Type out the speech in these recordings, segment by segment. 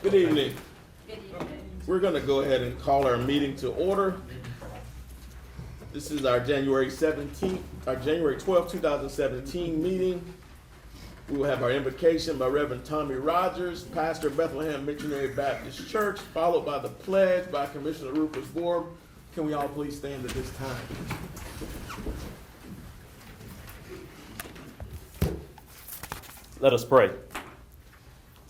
Good evening. Good evening. We're going to go ahead and call our meeting to order. This is our January 12th, 2017 meeting. We will have our invocation by Reverend Tommy Rogers, pastor of Bethlehem Missionary Baptist Church, followed by the pledge by Commissioner Rufus Bohr. Can we all please stand at this time? Let us pray.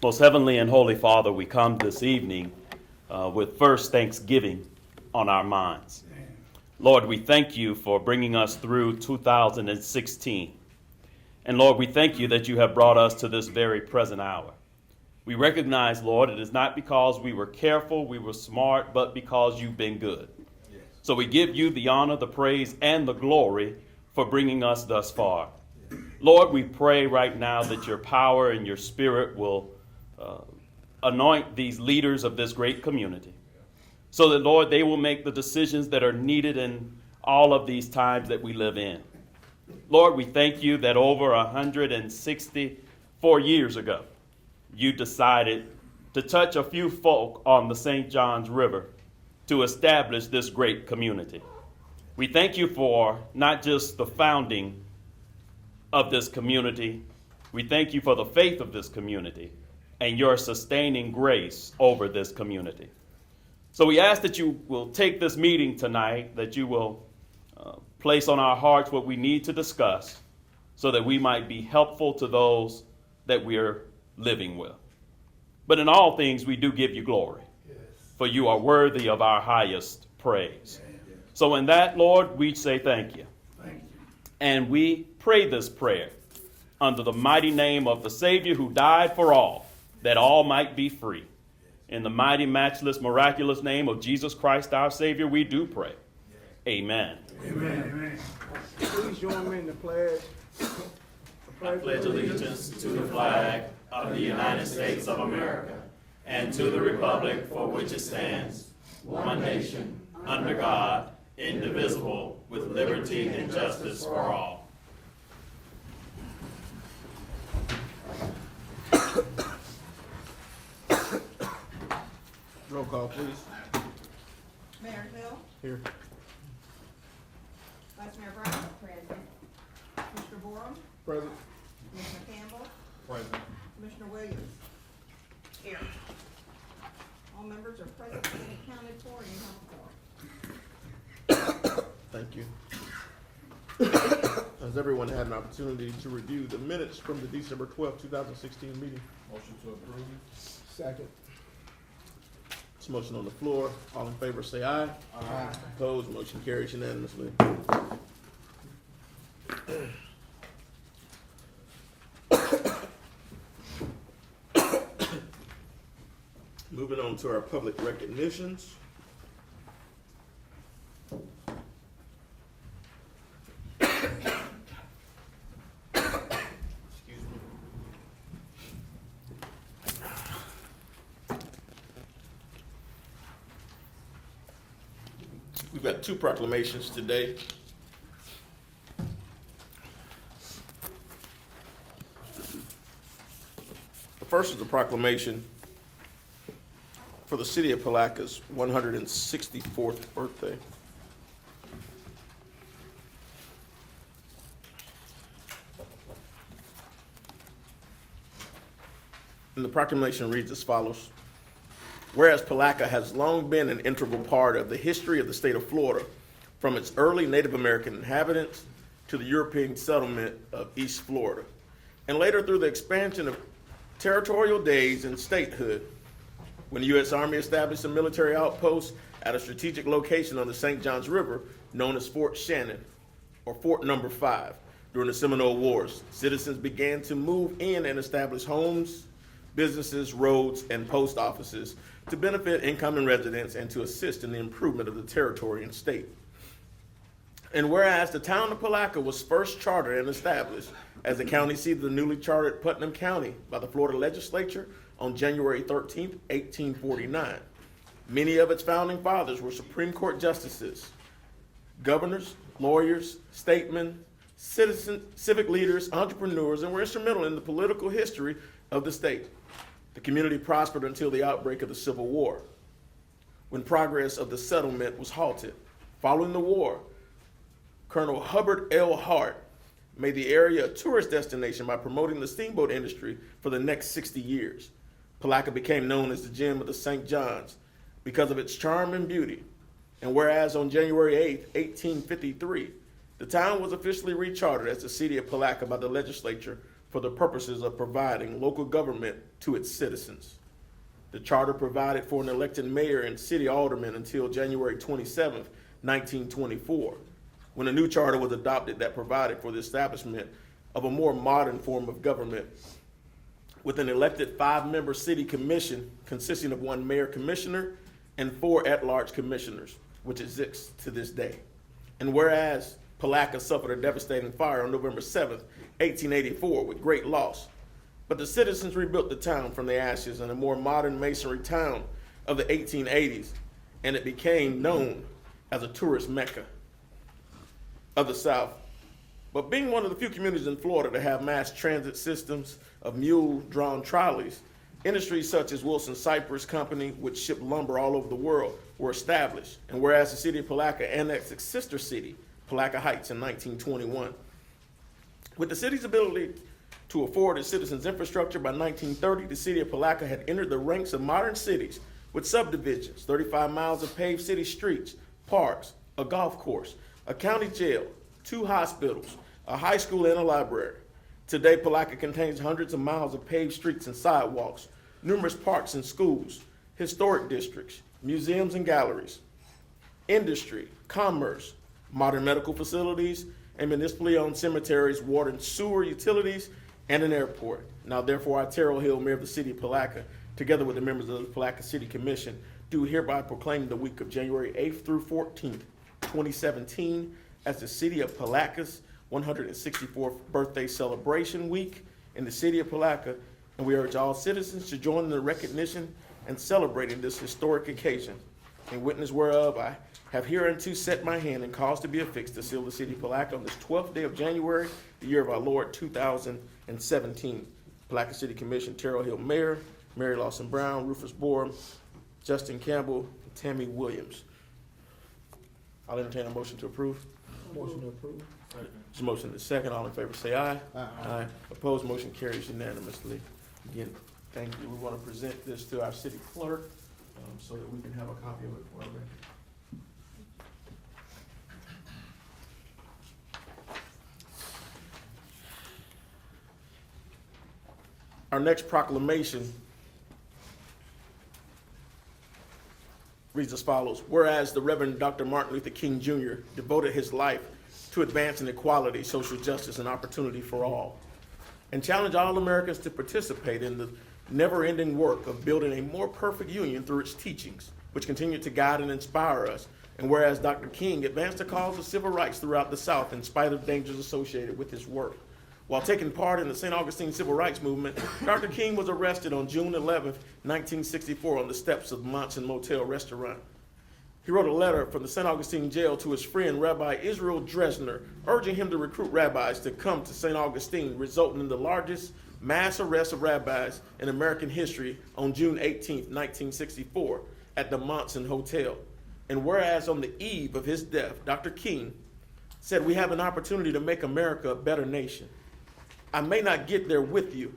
Most heavenly and holy Father, we come this evening with first thanksgiving on our minds. Lord, we thank you for bringing us through 2016. And Lord, we thank you that you have brought us to this very present hour. We recognize, Lord, it is not because we were careful, we were smart, but because you've been good. Yes. So we give you the honor, the praise, and the glory for bringing us thus far. Lord, we pray right now that your power and your spirit will anoint these leaders of this great community so that, Lord, they will make the decisions that are needed in all of these times that we live in. Lord, we thank you that over 164 years ago, you decided to touch a few folk on the St. Johns River to establish this great community. We thank you for not just the founding of this community, we thank you for the faith of this community and your sustaining grace over this community. So we ask that you will take this meeting tonight, that you will place on our hearts what we need to discuss so that we might be helpful to those that we are living with. But in all things, we do give you glory, for you are worthy of our highest praise. So in that, Lord, we say thank you. And we pray this prayer under the mighty name of the Savior who died for all, that all might be free. In the mighty, matchless, miraculous name of Jesus Christ, our Savior, we do pray. Amen. Amen. Please join me in the pledge. I pledge allegiance to the flag of the United States of America and to the republic for which it stands, one nation, under God, indivisible, with liberty and justice for all. Roll call, please. Mayor Hill, Here. Vice Mayor Brown. Present. Commissioner Borum, Present. Commissioner Campbell, Present. Commissioner Williams. Here. All members are present and accounted for, and you have a quorum. Thank you. Has everyone had an opportunity to review the minutes from the December 12th, 2016 meeting? Motion to approve. Second. It's a motion on the floor. All in favor say aye. Aye. Opposed, motion carries unanimously. Moving on to our public recognitions. Excuse me. We've got two proclamations today. The first is a proclamation for the city of Palaka's 164th birthday. And the proclamation reads as follows. Whereas Palatka has long been an integral part of the history of the state of Florida, from its early Native American inhabitants to the European settlement of East Florida, and later through the expansion of territorial days and statehood, when the U.S. Army established a military outpost at a strategic location on the St. Johns River known as Fort Shannon, or Fort Number 5, during the Seminole Wars, citizens began to move in and establish homes, businesses, roads, and post offices to benefit incoming residents and to assist in the improvement of the territory and state. And whereas the town of Palatka was first chartered and established as the county seat of the newly chartered Putnam County by the Florida legislature on January 13th, 1849, many of its founding fathers were Supreme Court justices, governors, lawyers, statesmen, citizens, civic leaders, entrepreneurs, and were instrumental in the political history of the state. The community prospered until the outbreak of the Civil War, when progress of the settlement was halted. Following the war, Colonel Hubbard L. Hart made the area a tourist destination by promoting the steamboat industry for the next 60 years. Palatka became known as the gem of the St. Johns because of its charm and beauty. And whereas on January 8, 1853, the town was officially rechartered as the city of Palatka by the legislature for the purposes of providing local government to its citizens. The charter provided for an elected mayor and city aldermen until January 27, 1924, when a new charter was adopted that provided for the establishment of a more modern form of government with an elected 5-member city commission consisting of 1 mayor commissioner and 4 at-large commissioners, which exists to this day. And whereas Palatka suffered a devastating fire on November 7, 1884 with great loss, but the citizens rebuilt the town from the ashes in a more modern masonry town of the 1880s, and it became known as a tourist mecca of the South. But being one of the few communities in Florida to have mass transit systems of mule-drawn trolleys, industries such as Wilson Cypress Company, which shipped lumber all over the world, were established. And whereas the city of Palatka annexed its sister city, Palatka Heights, in 1921. With the city's ability to afford its citizens infrastructure, by 1930, the city of Palatka had entered the ranks of modern cities with subdivisions, 35 miles of paved city streets, parks, a golf course, a county jail, 2 hospitals, a high school, and a library. Today, Palatka contains hundreds of miles of paved streets and sidewalks, numerous parks and schools, historic districts, museums and galleries, industry, commerce, modern medical facilities, and municipally owned cemeteries, water and sewer utilities, and an airport. Now, therefore, I, Terrell Hill, Mayor of the City of Palatka, together with the members of the Palatka City Commission, do hereby proclaim the week of January 8th through 14th, 2017, as the City of Palatka's 164th birthday celebration week in the City of Palatka, and we urge all citizens to join in the recognition and celebrating this historic occasion. In witness whereof, I have hereunto set my hand and caused to be affixed to seal the City of Palatka on this 12th day of January, the year of our Lord 2017. Palatka City Commission, Terrell Hill Mayor, Mary Lawson Brown, Rufus Borum, Justin Campbell, and Tammy Williams. I'll entertain a motion to approve. Motion to approve. There's a motion to second. All in favor say aye. Aye. Opposed, motion carries unanimously. Again, thank you. We want to present this to our city clerk so that we can have a copy of it for our record. Our next proclamation reads as follows. Whereas the Reverend Dr. Martin Luther King Jr. devoted his life to advancing equality, social justice, and opportunity for all, and challenge all Americans to participate in the never-ending work of building a more perfect union through its teachings, which continue to guide and inspire us. And whereas Dr. King advanced the cause of civil rights throughout the South in spite of dangers associated with his work. While taking part in the St. Augustine Civil Rights Movement, Dr. King was arrested on June 11, 1964 on the steps of Monson Motel Restaurant. He wrote a letter from the St. Augustine jail to his friend Rabbi Israel Dresner, urging him to recruit rabbis to come to St. Augustine, resulting in the largest mass arrest of rabbis in American history on June 18, 1964 at the Monson Hotel. And whereas on the eve of his death, Dr. King said, "We have an opportunity to make America a better nation. I may not get there with you,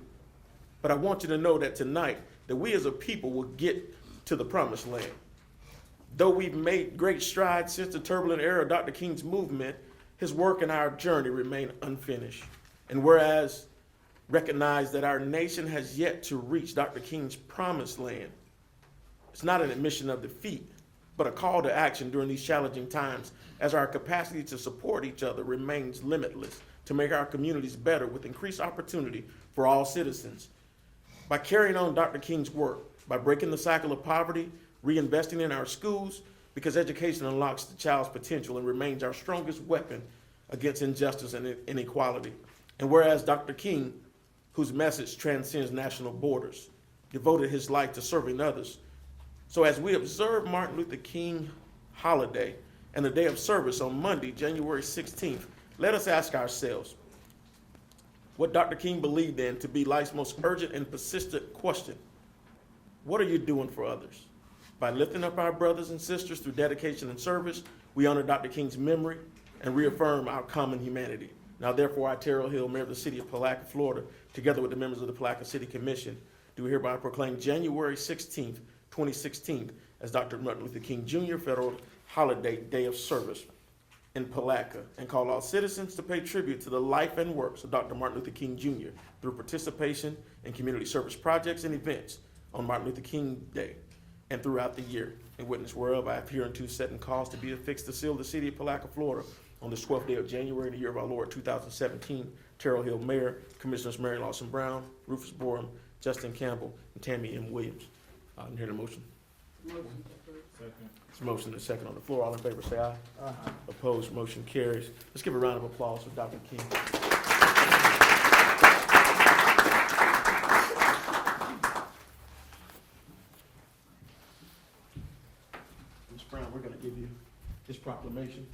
but I want you to know that tonight that we as a people will get to the promised land. Though we've made great strides since the turbulent era of Dr. King's movement, his work and our journey remain unfinished. And whereas recognize that our nation has yet to reach Dr. King's promised land, it's not an admission of defeat, but a call to action during these challenging times as our capacity to support each other remains limitless to make our communities better with increased opportunity for all citizens. By carrying on Dr. King's work, by breaking the cycle of poverty, reinvesting in our schools, because education unlocks the child's potential and remains our strongest weapon against injustice and inequality. And whereas Dr. King, whose message transcends national borders, devoted his life to serving others. So as we observe Martin Luther King holiday and the day of service on Monday, January 16th, let us ask ourselves what Dr. King believed in to be life's most urgent and persistent question. What are you doing for others? By lifting up our brothers and sisters through dedication and service, we honor Dr. King's memory and reaffirm our common humanity. Now, therefore, I, Terrell Hill, Mayor of the City of Palatka, Florida, together with the members of the Palatka City Commission, do hereby proclaim January 16th, 2016 as Dr. Martin Luther King Jr. Federal Holiday Day of Service in Palatka, and call all citizens to pay tribute to the life and works of Dr. Martin Luther King Jr. through participation in community service projects and events on Martin Luther King Day and throughout the year. In witness whereof, I have hereunto setting cause to be affixed to seal of the City of Palatka, Florida, on the 12th day of January, the year of our Lord 2017. Terrell Hill Mayor, Commissioners Mary Lawson Brown, Rufus Borum, Justin Campbell, and Tammy M. Williams. You hear the motion? It's a motion and a second on the floor. All in favor say aye. Aye. Opposed, motion carries. Let's give a round of applause for Dr. King. Ms. Brown, we're going to give you this proclamation.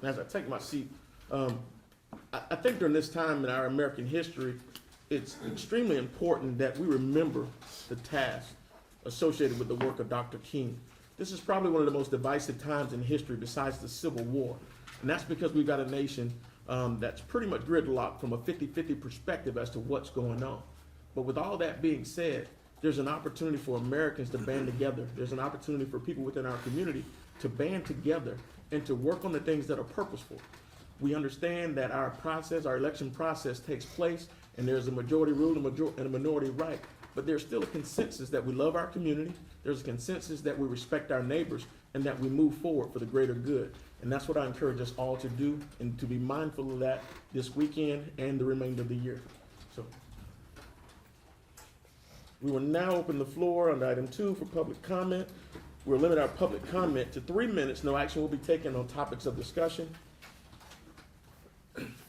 As I take my seat, I think during this time in our American history, it's extremely important that we remember the task associated with the work of Dr. King. This is probably one of the most divisive times in history besides the Civil War. And that's because we've got a nation that's pretty much gridlocked from a 50-50 perspective as to what's going on. But with all that being said, there's an opportunity for Americans to band together. There's an opportunity for people within our community to band together and to work on the things that are purposeful. We understand that our process, our election process takes place, and there's a majority rule and a minority right. But there's still a consensus that we love our community. There's a consensus that we respect our neighbors and that we move forward for the greater good. And that's what I encourage us all to do, and to be mindful of that this weekend and the remainder of the year. So we will now open the floor on item 2 for public comment. We'll limit our public comment to 3 minutes. No action will be taken on topics of discussion.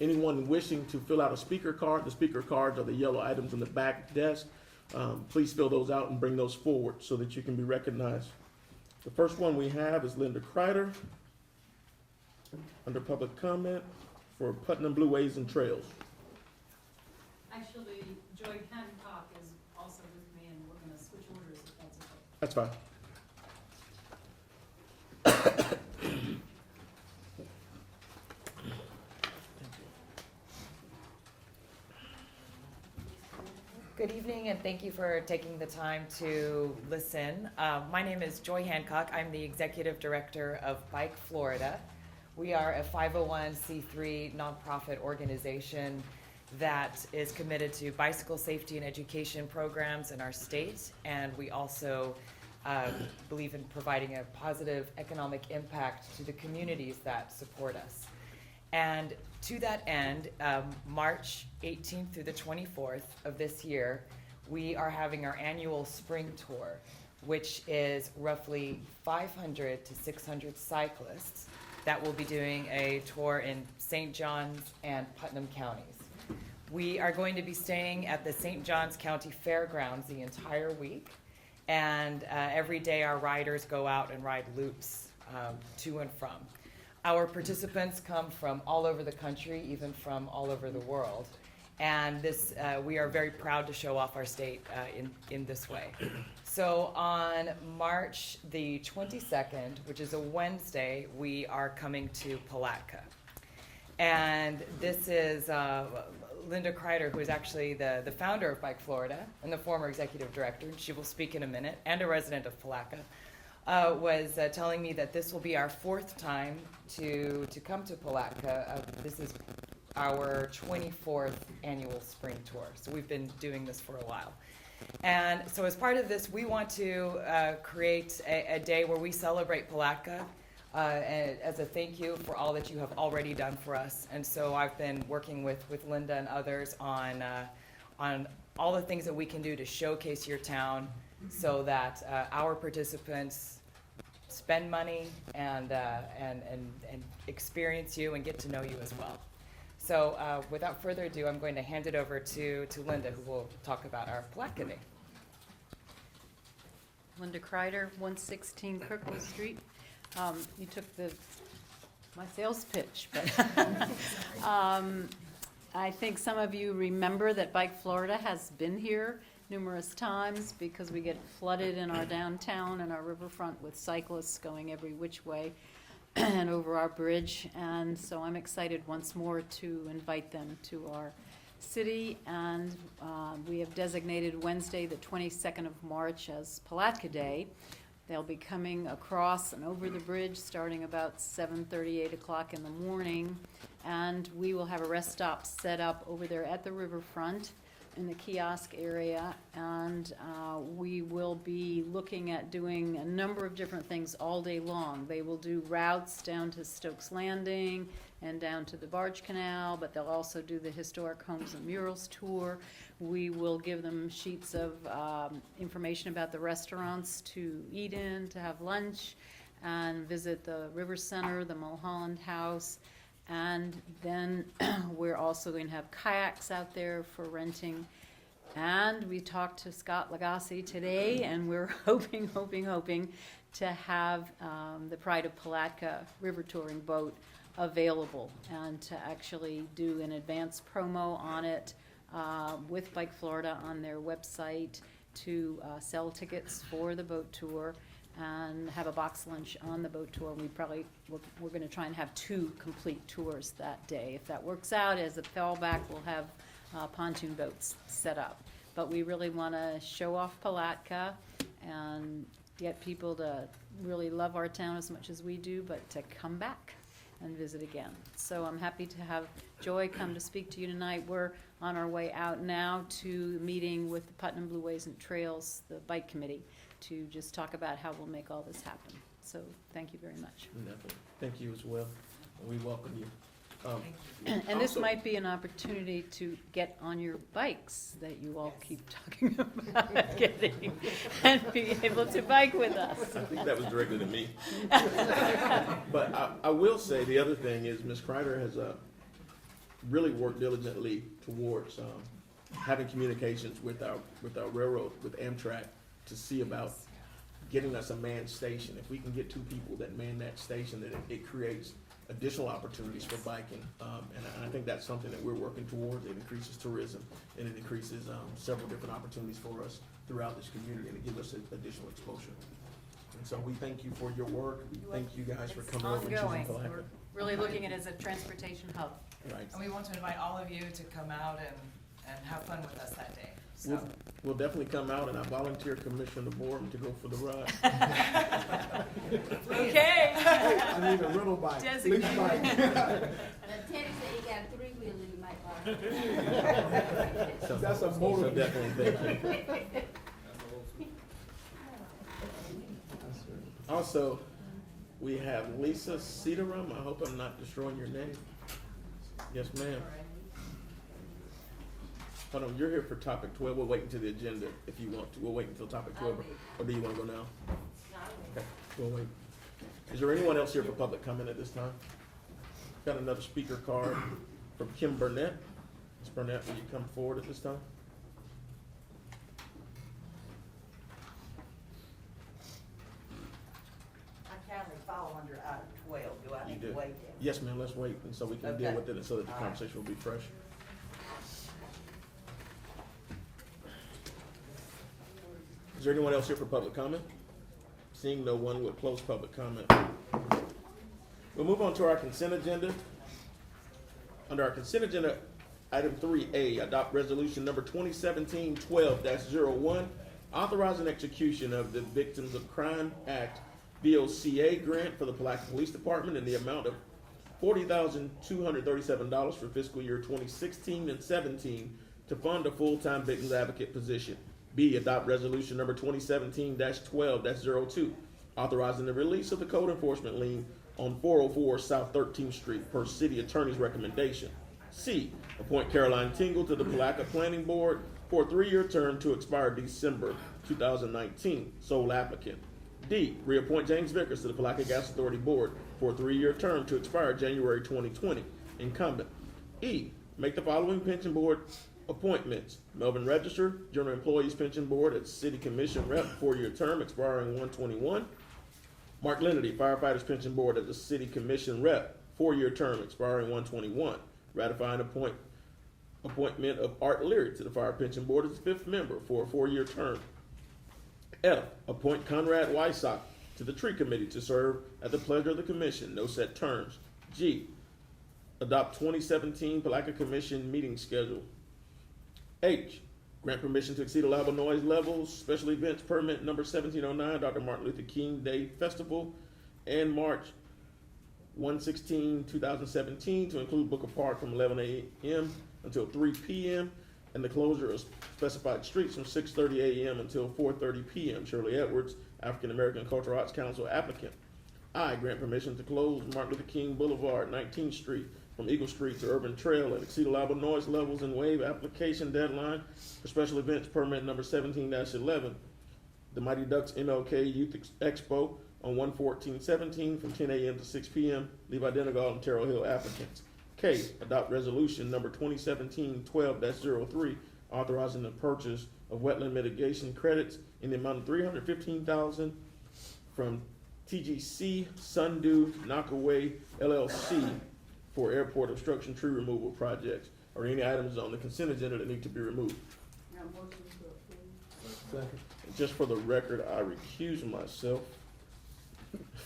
Anyone wishing to fill out a speaker card, the speaker cards are the yellow items in the back desk. Please fill those out and bring those forward so that you can be recognized. The first one we have is Linda Kreider, under public comment for Putnam Blue Ways and Trails. Actually, Joy Hancock is also with me, and we're gonna switch orders if that's okay. That's fine. Good evening, and thank you for taking the time to listen. My name is Joy Hancock. I'm the Executive Director of Bike Florida. We are a 501c3 nonprofit organization that is committed to bicycle safety and education programs in our state, and we also believe in providing a positive economic impact to the communities that support us. And to that end, March 18th through the 24th of this year, we are having our annual spring tour, which is roughly 500 to 600 cyclists that will be doing a tour in St. Johns and Putnam counties. We are going to be staying at the St. Johns County Fairgrounds the entire week, and every day our riders go out and ride loops to and from. Our participants come from all over the country, even from all over the world. And this, we are very proud to show off our state in this way. So on March the 22nd, which is a Wednesday, we are coming to Palatka. And this is Linda Kreider, who is actually the founder of Bike Florida and the former executive director, and she will speak in a minute, and a resident of Palatka. Was telling me that this will be our 4th time to come to Palatka. This is our 24th annual spring tour. So we've been doing this for a while. And so as part of this, we want to create a day where we celebrate Palatka as a thank you for all that you have already done for us. And so I've been working with Linda and others on all the things that we can do to showcase your town, so that our participants spend money and experience you and get to know you as well. So without further ado, I'm going to hand it over to Linda, who will talk about our Palatka Day. Linda Kreider, 116 Kirkwood Street. You took my sales pitch, but I think some of you remember that Bike Florida has been here numerous times because we get flooded in our downtown and our riverfront with cyclists going every which way and over our bridge. And so I'm excited once more to invite them to our city. And we have designated Wednesday, the 22nd of March, as Palatka Day. They'll be coming across and over the bridge starting about 7:30, 8 o'clock in the morning. And we will have a rest stop set up over there at the riverfront in the kiosk area. And we will be looking at doing a number of different things all day long. They will do routes down to Stokes Landing and down to the Barge Canal, but they'll also do the Historic Homes and Murals tour. We will give them sheets of information about the restaurants to eat in, to have lunch, and visit the River Center, the Mulholland House. And then we're also going to have kayaks out there for renting. And we talked to Scott Lagasse today, and we're hoping to have the Pride of Palatka river touring boat available and to actually do an advance promo on it with Bike Florida on their website to sell tickets for the boat tour and have a box lunch on the boat tour. We're going to try and have 2 complete tours that day. If that works out, as a fallback, we'll have pontoon boats set up. But we really want to show off Palatka and get people to really love our town as much as we do, but to come back and visit again. So I'm happy to have Joy come to speak to you tonight. We're on our way out now to meeting with the Putnam Blue Ways and Trails, the bike committee, to just talk about how we'll make all this happen. So thank you very much. Definitely. Thank you as well. And we welcome you. And this Also- might be an opportunity to get on your bikes that you all keep talking about getting and be able to bike with us. I think that was directly to me. But I will say the other thing is Ms. Kreider has really worked diligently towards having communications with our railroad, with Amtrak, to see about getting us a manned station. If we can get 2 people that man that station, then it creates additional opportunities for biking. And I think that's something that we're working towards. It increases tourism and it increases several different opportunities for us throughout this community, and it gives us additional exposure. And so we thank you for your work. We thank you guys for It's coming over and choosing ongoing. Palatka. We're Really looking at it as a transportation hub. Right. And we want to invite all of you to come out and have fun with us that day. So, We'll definitely come out, and I volunteer Commissioner DeBoer to go for the ride. okay. I need a rental bike, lease Designated. bike. And Teddy said he got a 3-wheeler you might borrow. So That's a so motor. definitely thank you. Also, we have Lisa Cedarum. I hope I'm not destroying your name. Yes, ma'am. Hold on, you're here for topic 12. We'll wait until the agenda if you want to. We'll wait until topic 12. Or do you want to go now? Okay, we'll wait. Is there anyone else here for public comment at this time? Got another speaker card from Kim Burnett. Ms. Burnett, will you come forward at this time? I currently fall under item 12. Do I You need to do. wait there? Yes, ma'am, let's wait, and so we can deal Okay. with it, and so that the All right. conversation will be fresh. Is there anyone else here for public comment? Seeing no one, we'll close public comment. We'll move on to our consent agenda. Under our consent agenda, item 3A, adopt resolution number 2017-12-01, authorizing execution of the Victims of Crime Act VOCA grant for the Palatka Police Department in the amount of $40,237 for fiscal year 2016 and 17 to fund a full-time victims advocate position. B, adopt resolution number 2017-12-02, authorizing the release of the code enforcement lien on 404 South 13th Street per city attorney's recommendation. C, appoint Caroline Tingle to the Palatka Planning Board for a 3-year term to expire December 2019, sole applicant. D, reappoint James Vickers to the Palatka Gas Authority Board for a 3-year term to expire January 2020, incumbent. E, make the following pension board appointments: Melvin Register, General Employees Pension Board at City Commission Rep, 4-year term expiring 1/21. Mark Leonardy, Firefighters Pension Board as a City Commission Rep, 4-year term expiring 1/21. Ratifying appoint appointment of Art Leary to the Fire Pension Board as the 5th member for a 4-year term. F, appoint Conrad Wysock to the Tree Committee to serve at the pleasure of the commission, no set terms. G, adopt 2017 Palatka Commission meeting schedule. H, grant permission to exceed allowable noise levels, special events permit number 1709, Dr. Martin Luther King Day Festival, and March 1/16/2017 to include Booker Park from 11 a.m. until 3 p.m. and the closure of specified streets from 6:30 a.m. until 4:30 p.m. Shirley Edwards, African American Cultural Arts Council applicant. I, grant permission to close Martin Luther King Boulevard, 19th Street, from Eagle Street to Urban Trail and exceed allowable noise levels and waive application deadline for special events permit number 17-11. The Mighty Ducks MLK Youth Expo on 1/14/17 from 10 a.m. to 6 p.m. Levi Denegal and Terrell Hill applicants. K, adopt resolution number 2017-12-03, authorizing the purchase of wetland mitigation credits in the amount of $315,000 from TGC Sundew Knockaway LLC for airport obstruction tree removal projects. Are there any items on the consent agenda that need to be removed? Now, motion to approve. Second. Just for the record, I recuse myself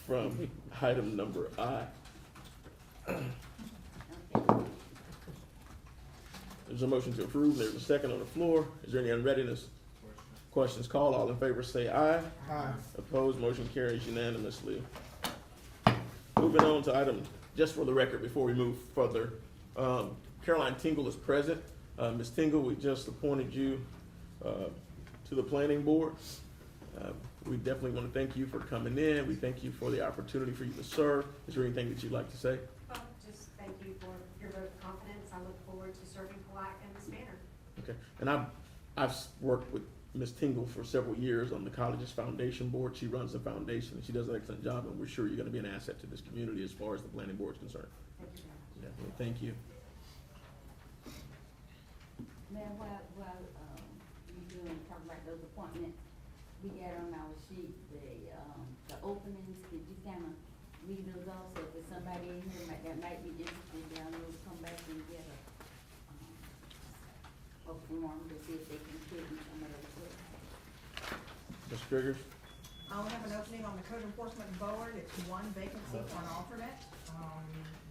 from item number I. Okay. There's a motion to approve. There's a second on the floor. Is there any unreadiness? Questions called. All in favor say aye. Aye. Opposed, motion carries unanimously. Moving on to item, just for the record, before we move further, Caroline Tingle is present. Ms. Tingle, we just appointed you to the planning board. We definitely want to thank you for coming in. We thank you for the opportunity for you to serve. Is there anything that you'd like to say? Just thank you for your vote of confidence. I look forward to serving Palatka in this manner. Okay, and I've worked with Ms. Tingle for several years on the college's foundation board. She runs the foundation, and she does an excellent job, and we're sure you're gonna be an asset to this community as far as the planning board is concerned. Thank you very much. Definitely, thank you. Now, while you doing, talking about those appointments, we got on our sheet, the openings, did you kind of read those off? So if there's somebody in here that might be interested, down there, come back and get a form to see if they can fit in some of those books. Ms. Triggers? I only have an opening on the code enforcement board. It's one vacancy for an alternate.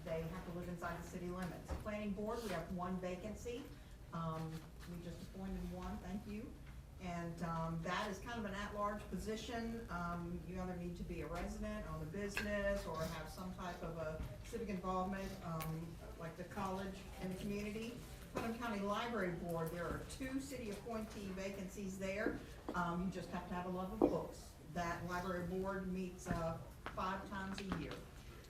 They have to live inside the city limits. Planning board, we have one vacancy. We just appointed one, thank you. And, that is kind of an at-large position. You either need to be a resident, own a business, or have some type of a civic involvement, like the college and the community. Putnam County Library Board, there are 2 city appointee vacancies there. You just have to have a love of books. That library board meets 5 times a year.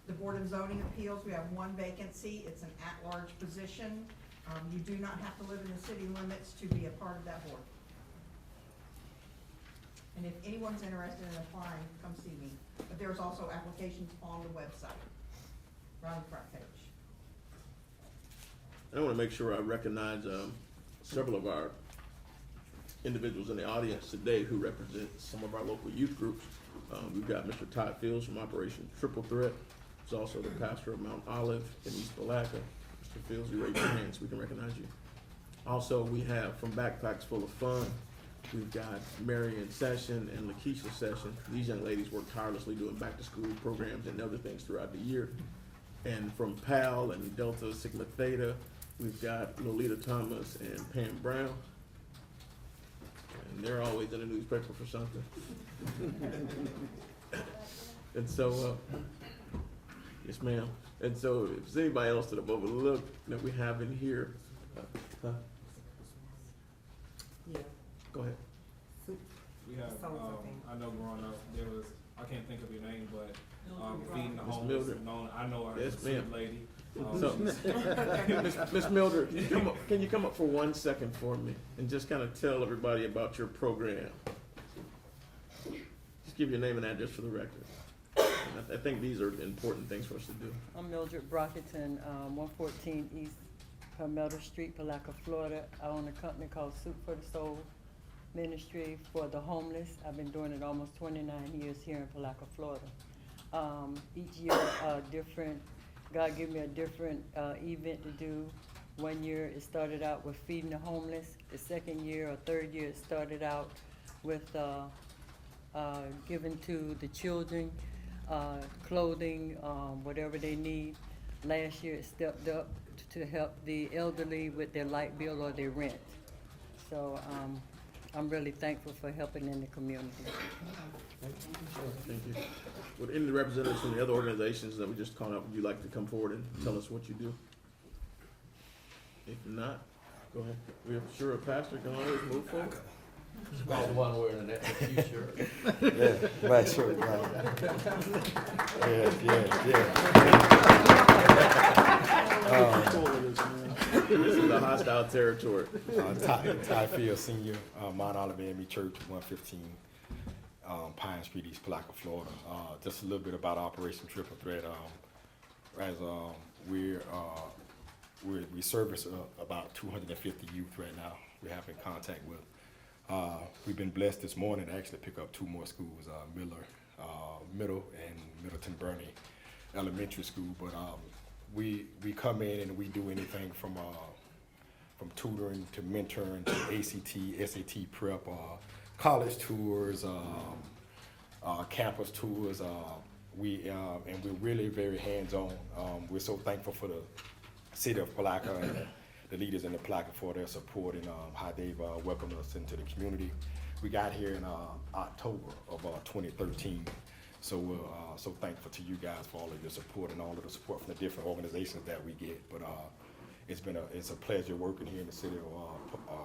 The Board of Zoning Appeals, we have 1 vacancy. It's an at-large position. You do not have to live in the city limits to be a part of that board. And if anyone's interested in applying, come see me. But there's also applications on the website, right on the front page. I want to make sure I recognize several of our individuals in the audience today who represent some of our local youth groups. We've got Mr. Todd Fields from Operation Triple Threat. He's also the pastor of Mount Olive in East Palatka. Mr. Fields, you raise your hand so we can recognize you. Also, we have from Backpacks Full of Fun, we've got Marion Session and Lakeisha Session. These young ladies work tirelessly doing back-to-school programs and other things throughout the year. And from PAL and Delta Sigma Theta, we've got Lolita Thomas and Pam Brown. And they're always in the newspaper for something. And so, yes ma'am. And so if there's anybody else that I've overlooked that we have in here, Yeah. go ahead. We have, I know growing up, there was, I can't think of your name, but, feeding the Miss homeless, Mildred. I know her Yes, as a sweet ma'am. lady. So, Miss Mildred, can you come up for 1 second for me and just kind of tell everybody about your program? Just give your name and address for the record. I think these are important things for us to do. I'm Mildred Brockington, 114 East Palmetto Street, Palatka, Florida. I own a company called Soup for the Soul Ministry for the homeless. I've been doing it almost 29 years here in Palatka, Florida. Each year, God give me a different event to do. 1 year, it started out with feeding the homeless. The second year or third year, it started out with giving to the children clothing, whatever they need. Last year, it stepped up to help the elderly with their light bill or their rent. So I'm really thankful for helping in the community. Thank you. Would any representatives from the other organizations that we just called out, would you like to come forward and tell us what you do? If not, go ahead. We have sure a pastor, go ahead, move forward. About the one wearing that t-shirt. Yeah, right, sure, right. Yeah. This is a hostile territory. Ty Field Senior, Mount Olive AME Church, 115 Pine Street, East Palatka, Florida. Just a little bit about Operation Triple Threat. As we service about 250 youth right now. We have in contact with. We've been blessed this morning to actually pick up 2 more schools, Miller Middle and Middleton Burney Elementary School. But we come in and we do anything from tutoring to mentoring to ACT, SAT prep, college tours, campus tours. And we're really very hands-on. We're so thankful for the city of Palatka and the leaders in the Palatka for their support and how they've welcomed us into the community. We got here in October of 2013. So we're so thankful to you guys for all of your support and all of the support from the different organizations that we get. But it's a pleasure working here in the city of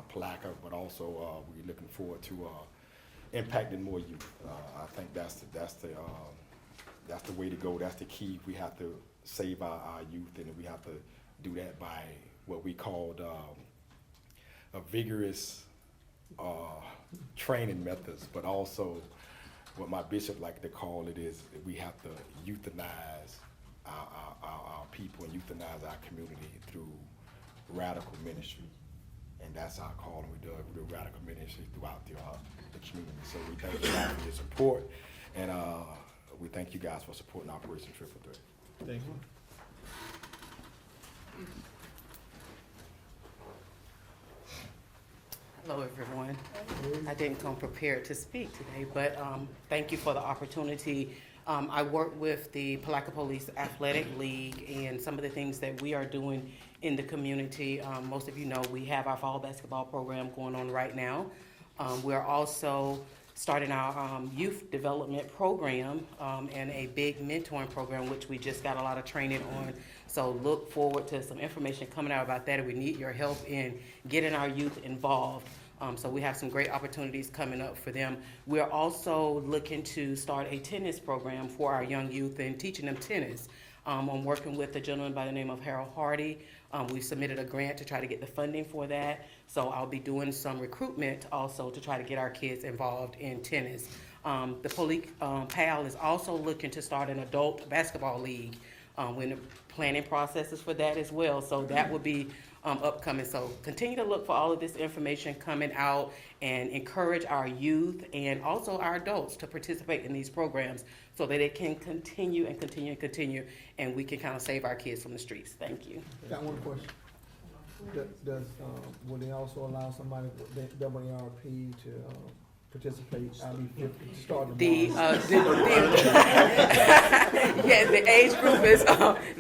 Palatka, but also we're looking forward to impacting more youth. I think that's the way to go. That's the key. We have to save our youth, and we have to do that by what we called a vigorous training methods, but also what my bishop like to call it is we have to euthanize our people and euthanize our community through radical ministry. And that's our call, and we do radical ministry throughout the community. So we thank you guys for your support, and we thank you guys for supporting Operation Triple Threat. Thank you. Hello, everyone. I didn't come prepared to speak today, but thank you for the opportunity. I work with the Palatka Police Athletic League, and some of the things that we are doing in the community. Most of you know we have our fall basketball program going on right now. We're also starting our youth development program and a big mentoring program, which we just got a lot of training on. So look forward to some information coming out about that, and we need your help in getting our youth involved. So we have some great opportunities coming up for them. We're also looking to start a tennis program for our young youth and teaching them tennis. I'm working with a gentleman by the name of Harold Hardy. We've submitted a grant to try to get the funding for that. So I'll be doing some recruitment also to try to get our kids involved in tennis. The police PAL is also looking to start an adult basketball league. We're in the planning processes for that as well. So that will be upcoming. So continue to look for all of this information coming out and encourage our youth and also our adults to participate in these programs so that it can continue and continue and continue, and we can kind of save our kids from the streets. Thank you. Got one question. Will they also allow somebody with WARP to participate? To start Yes, the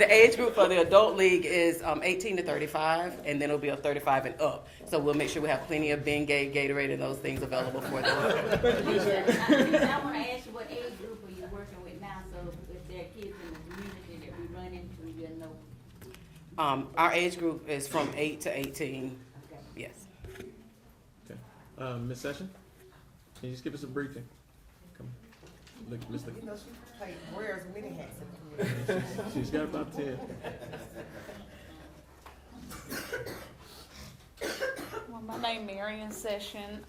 age group for the adult league is 18 to 35, and then it'll be a 35 and up. So we'll make sure we have plenty of Bengay, Gatorade, and those things available for them. I want to ask you, what age group are you working with now? So if there are kids in the community that we run into, you'll know. Our age group is from 8 to 18. Okay. Yes. Okay. Ms. Session, can you just give us a briefing? Come. Look, Mr. You know, she wears many hats in the community. She's got about 10. Well, my name Marion Session.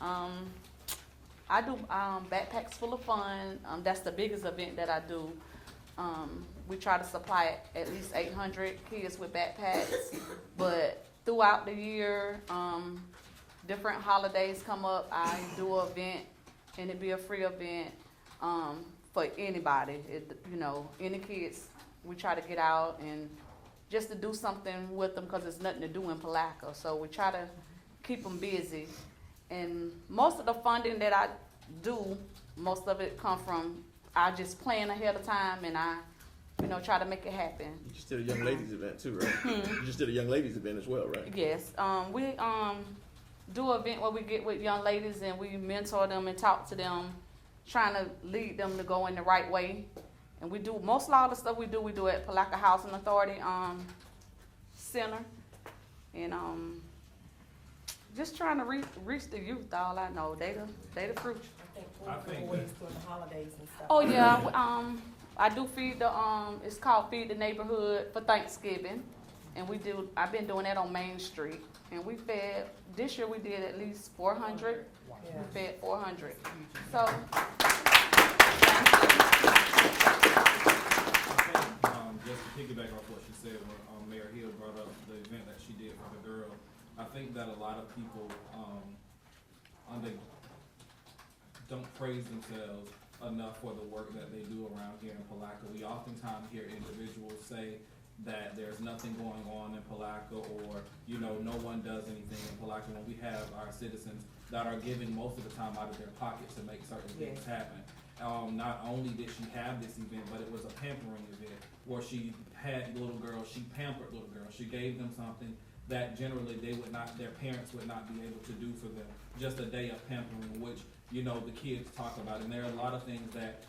I do backpacks full of fun. That's the biggest event that I do. We try to supply at least 800 kids with backpacks, but throughout the year, different holidays come up. I do an event, and it'd be a free event for anybody. Any kids. We try to get out and just to do something with them because there's nothing to do in Palatka. So we try to keep them busy. And most of the funding that I do, most of it come from, I just plan ahead of time and I, try to make it happen. You just did a young ladies event too, right? You just did a young ladies event as well, right? Yes, we do an event where we get with young ladies and we mentor them and talk to them, trying to lead them to go in the right way. And we do most of all the stuff we do at Palatka Housing Authority Center, and just trying to reach the youth. All I know, they the future. I think Ways during the holidays and stuff. Oh yeah, I do feed the it's called Feed the Neighborhood for Thanksgiving, and I've been doing that on Main Street, and we fed this year we did at least 400. Yeah. We fed 400. So. Just to piggyback off what she said, when Mayor Hill brought up the event that she did for the girl, I think that a lot of people don't praise themselves enough for the work that they do around here in Palatka. We oftentimes hear individuals say that there's nothing going on in Palatka, or no one does anything in Palatka, when we have our citizens that are giving most of the time out of their pockets to make certain things happen. Not only did she have this event, but it was a pampering event where she had little girls, she pampered little girls. She gave them something that generally their parents would not be able to do for them. Just a day of pampering, which, the kids talk about. And there are a lot of things that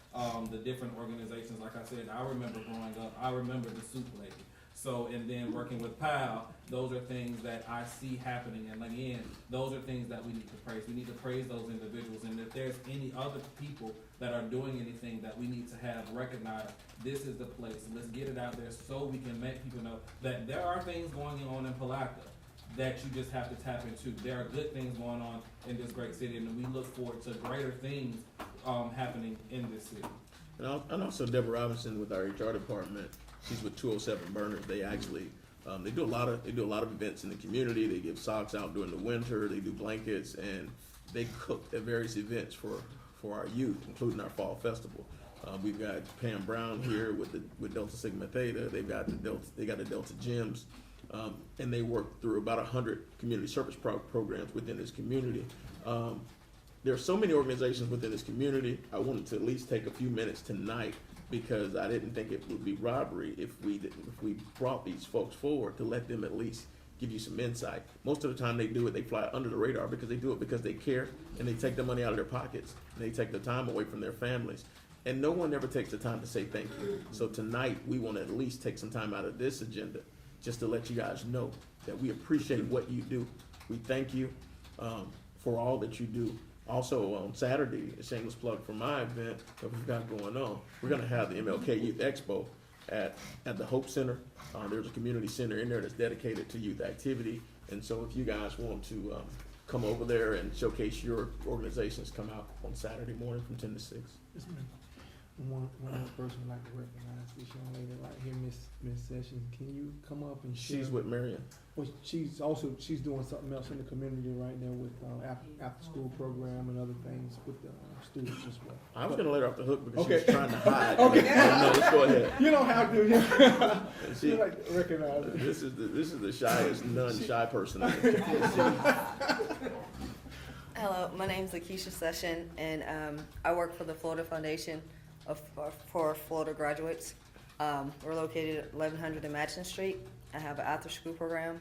the different organizations, like I said, I remember growing up, I remember the soup lady. So, and then working with PAL, those are things that I see happening. And again, those are things that we need to praise. We need to praise those individuals. And if there's any other people that are doing anything that we need to have recognized, this is the place. Let's get it out there so we can make people know that there are things going on in Palatka that you just have to tap into. There are good things going on in this great city, and we look forward to greater things happening in this city. And also Deborah Robinson with our HR department. She's with 207 Burners. They actually they do a lot of events in the community. They give socks out during the winter. They do blankets, and they cook at various events for our youth, including our fall festival. We've got Pam Brown here with Delta Sigma Theta. They got the Delta Gyms, and they work through about 100 community service programs within this community. There are so many organizations within this community. I wanted to at least take a few minutes tonight, because I didn't think it would be robbery if we brought these folks forward to let them at least give you some insight. Most of the time they do it, they fly under the radar because they do it because they care, and they take the money out of their pockets, and they take the time away from their families. And no one ever takes the time to say thank you. So tonight we want to at least take some time out of this agenda just to let you guys know that we appreciate what you do. We thank you for all that you do. Also, on Saturday, a shameless plug for my event that we've got going on, we're going to have the Mlk Youth Expo at the Hope Center. There's a community center in there that's dedicated to youth activity. And so if you guys want to come over there and showcase your organizations, come out on Saturday morning from 10 to 6. Yes, ma'am. One other person would like to recognize this young lady right here, Miss Sessions. Can you come up and share? She's with Marion. Well, she's doing something else in the community right now with after school program and other things with the students as well. I was going to let her off the hook because Okay. she's trying to hide. Okay. No, let's go ahead. You don't have to. She, You like to recognize it. this is the shyest non-shy person in the city. Hello, my name is Lakeisha Session, and I work for the Florida Foundation for Florida graduates. We're located at 1100 Imagine Street. I have an after-school program,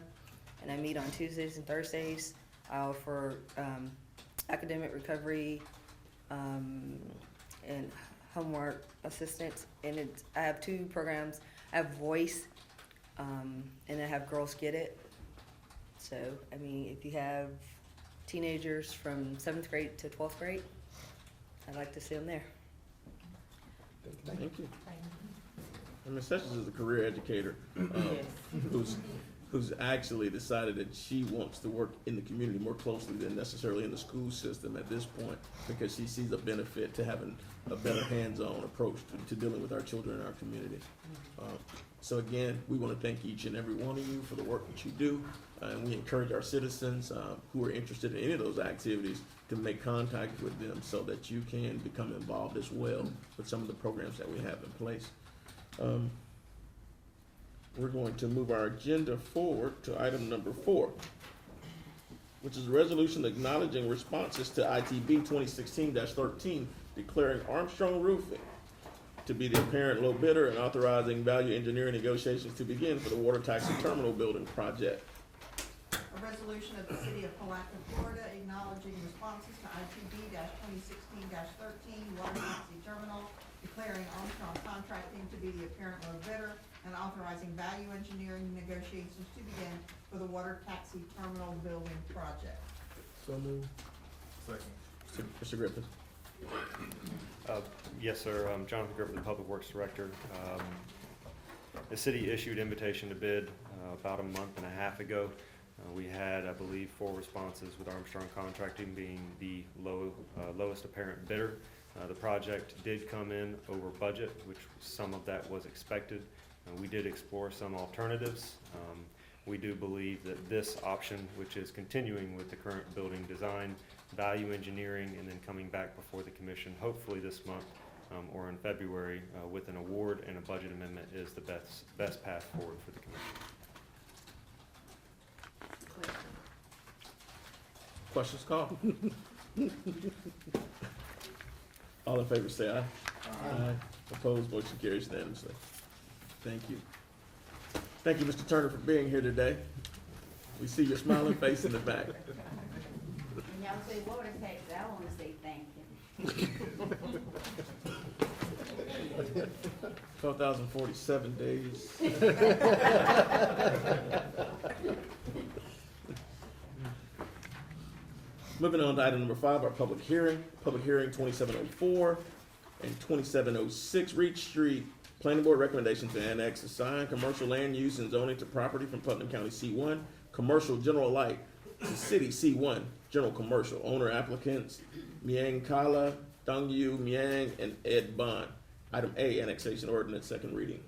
and I meet on Tuesdays and Thursdays. I offer academic recovery and homework assistance, and I have 2 programs. I have voice, and I have Girls Get It. So, I mean, if you have teenagers from 7th grade to 12th grade, I'd like to see them there. Thank you. And Ms. Sessions is a career educator who's actually decided that she wants to work in the community more closely than necessarily in the school system at this point, because she sees a benefit to having a better hands-on approach to dealing with our children in our community. So again, we want to thank each and every one of you for the work that you do, and we encourage our citizens who are interested in any of those activities to make contact with them so that you can become involved as well with some of the programs that we have in place. We're going to move our agenda forward to item number 4, which is a resolution acknowledging responses to ITB 2016-13, declaring Armstrong Roofing to be the apparent low bidder and authorizing value engineering negotiations to begin for the water taxi terminal building project. A resolution of the City of Palatka, Florida, acknowledging responses to ITB 2016-13 water taxi terminal, declaring Armstrong Contracting to be the apparent low bidder, and authorizing value engineering negotiations to begin for the water taxi terminal building project. So moved. Second. Mr. Griffin. Yes, sir. Jonathan Griffin, the Public Works Director. The city issued invitation to bid about a month and a half ago. We had, I believe, 4 responses, with Armstrong Contracting being the lowest apparent bidder. The project did come in over budget, which some of that was expected. We did explore some alternatives. We do believe that this option, which is continuing with the current building design, value engineering, and then coming back before the commission, hopefully this month or in February, with an award and a budget amendment, is the best path forward for the commission. Questions called? All in favor say aye. Aye. Opposed, motion carries unanimously. Thank you. Thank you, Mr. Turner, for being here today. We see your smiling face in the back. When y'all say water tax, I wanna say thank you. 12,047 days. Moving on to item number 5, our public hearing. Public hearing 2704 and 2706 Reach Street. Planning Board recommendation to annex assigned commercial land use and zoning to property from Putnam County C1, commercial general light, to city C1, general commercial. Owner applicants Miang Kala, Dongyu Miang, and Ed Bond. Item A, annexation ordinance, second reading.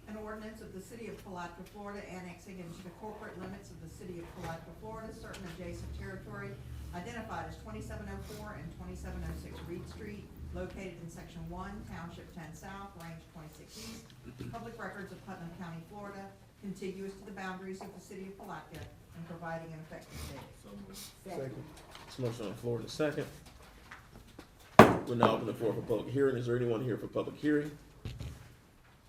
An ordinance of the City of Palatka, Florida, annexing into the corporate limits of the City of Palatka, Florida, certain adjacent territory identified as 2704 and 2706 Reed Street, located in Section 1, Township 10 South, Range 26 East, Public Records of Putnam County, Florida, contiguous to the boundaries of the City of Palatka, and providing an effective date. So moved. Second. This motion on the floor in a second. We'll now open the floor for public hearing. Is there anyone here for public hearing?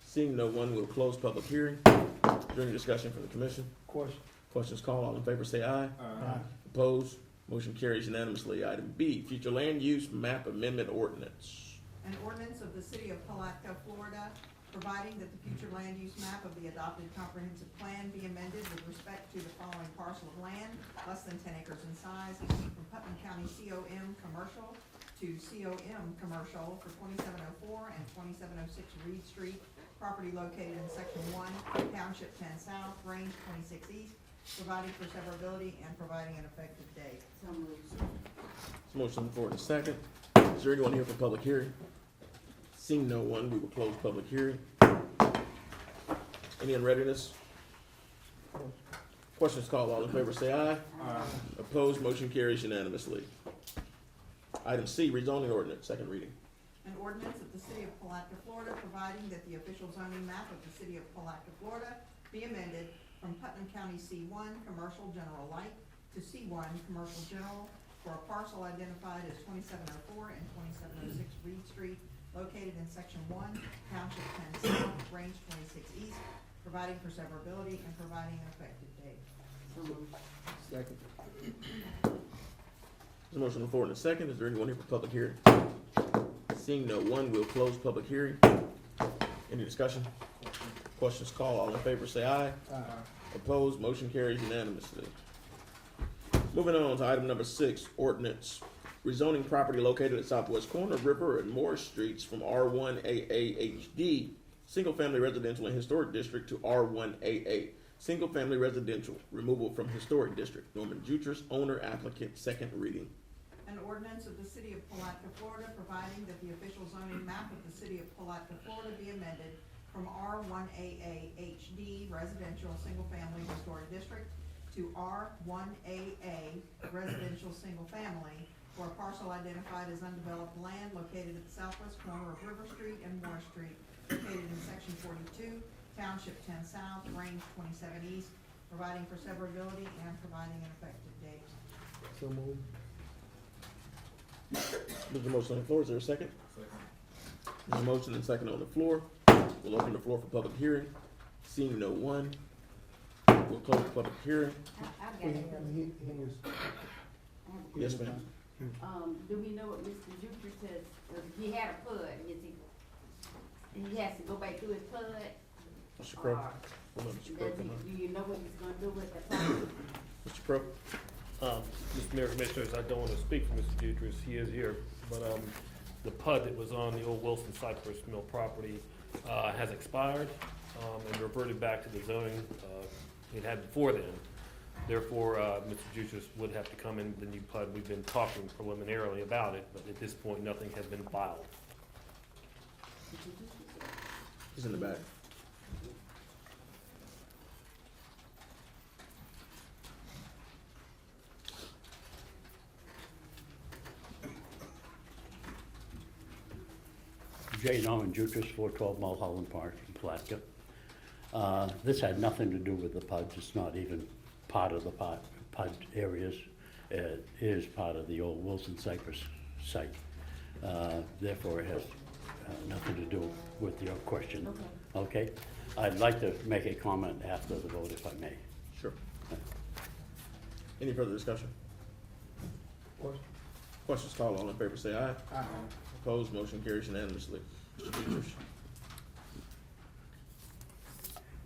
Seeing no one, we'll close public hearing. Is there any discussion from the commission? Question. Questions called. All in favor say aye. Aye. Opposed? Motion carries unanimously. Item B, future land use map amendment ordinance. An ordinance of the City of Palatka, Florida, providing that the future land use map of the adopted comprehensive plan be amended with respect to the following parcel of land, less than 10 acres in size, from Putnam County COM Commercial to COM Commercial for 2704 and 2706 Reed Street, property located in Section 1, Township 10 South, Range 26 East, providing for severability and providing an effective date. So moved. This motion on the floor in a second. Is there anyone here for public hearing? Seeing no one, we will close public hearing. Any in readiness? Questions called. All in favor say aye. Aye. Opposed, motion carries unanimously. Item C, rezoning ordinance, second reading. An ordinance of the City of Palatka, Florida, providing that the official zoning map of the City of Palatka, Florida be amended from Putnam County C1 Commercial General Light to C1 Commercial General for a parcel identified as 2704 and 2706 Reed Street, located in Section 1, Township 10 South, Range 26 East, providing for severability and providing an effective date. So moved. Second. There's a motion on the floor in a second. Is there anyone here for public hearing? Seeing no one, we'll close public hearing. Any discussion? Questions called. All in favor say aye. Aye. Opposed, motion carries unanimously. Moving on to item number 6, ordinance. Rezoning property located at southwest corner of River and Moore Streets from R1AAHD, single-family residential and historic district to R1AA, single-family residential, removal from historic district. Norman Jutras, owner applicant, second reading. An ordinance of the City of Palatka, Florida, providing that the official zoning map of the City of Palatka, Florida be amended from R1AAHD Residential Single Family Historic District to R1AA Residential Single Family for a parcel identified as undeveloped land located at the southwest corner of River Street and Moore Street, located in Section 42, Township 10 South, Range 27 East, providing for severability and providing an effective date. So moved. There's a motion on the floor. Is there a second? Second. There's a motion and second on the floor. We'll open the floor for public hearing. Seeing no one, we'll close the public hearing. I've He got was, Yes, ma'am. do we know what Mr. Jutris says, he had a PUD, is he has to go back through his PUD? Mr. Crowe. Or Hold on, Mr. Crowe, does come on. do you know what he's gonna do with the property? Mr. Crowe. Mr. Mayor, Commissioners, I don't want to speak for Mr. Jutris, he is here, but the PUD that was on the old Wilson Cypress Mill property has expired and reverted back to the zoning it had before then. Therefore, Mr. Jutris would have to come in with the new PUD. We've been talking preliminarily about it, but at this point, nothing has been filed. He's in the back. J. Norman Jutris, 412 Mulholland Park in Palatka. This had nothing to do with the PUD. It's not even part of the PUD areas. It is part of the old Wilson Cypress site. Therefore, it has nothing to do with your question. Okay? I'd like to make a comment after the vote, if I may. Sure. Any further discussion? Question? Questions called, all in favor say aye. Aye. Opposed, motion carries unanimously. Mr. Peters.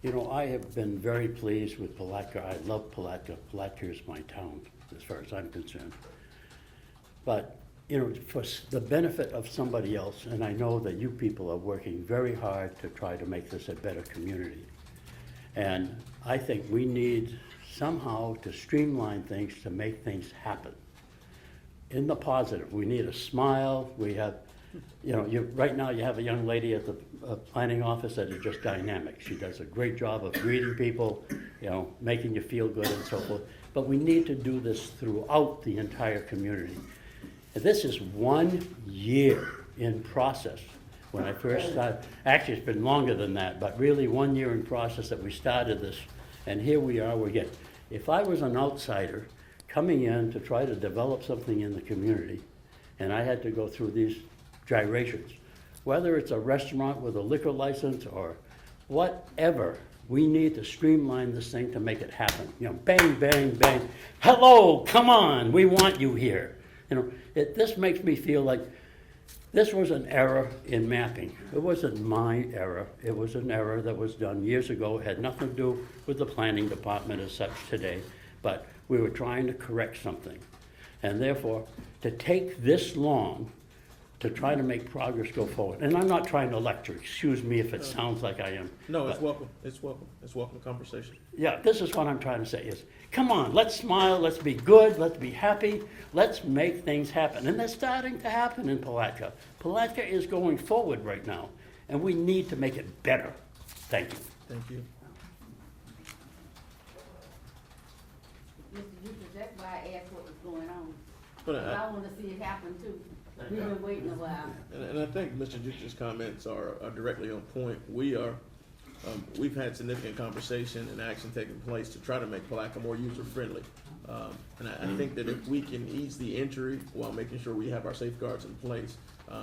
You know, I have been very pleased with Palatka. I love Palatka. Palatka is my town, as far as I'm concerned. But, you know, for the benefit of somebody else, and I know that you people are working very hard to try to make this a better community. And I think we need somehow to streamline things to make things happen. In the positive, we need a smile. We have, you know, right now you have a young lady at the planning office that is just dynamic. She does a great job of greeting people, you know, making you feel good and so forth. But we need to do this throughout the entire community. And this is 1 year in process. When I first started, actually it's been longer than that, but really 1 year in process that we started this. And here we are again. If I was an outsider coming in to try to develop something in the community, and I had to go through these gyrations, whether it's a restaurant with a liquor license or whatever, we need to streamline this thing to make it happen. You know, bang, bang, bang. Hello, come on, we want you here. You know, this makes me feel like this was an error in mapping. It wasn't my error. It was an error that was done years ago. It had nothing to do with the planning department as such today, but we were trying to correct something. And therefore, to take this long to try to make progress go forward. And I'm not trying to lecture, excuse me if it sounds like I am. No, it's but- welcome. It's welcome. It's welcome conversation. Yeah, this is what I'm trying to say is, come on, let's smile, let's be good, let's be happy, let's make things happen. And they're starting to happen in Palatka. Palatka is going forward right now, and we need to make it better. Thank you. Thank you. Mr. Jutris, that's why I asked what was going on. But 'Cause I wanna see it happen too. We've been waiting a while. And I think Mr. Jutris' comments are directly on point. We've had significant conversation and action taking place to try to make Palatka more user-friendly. And I think that if we can ease the entry while making sure we have our safeguards in place,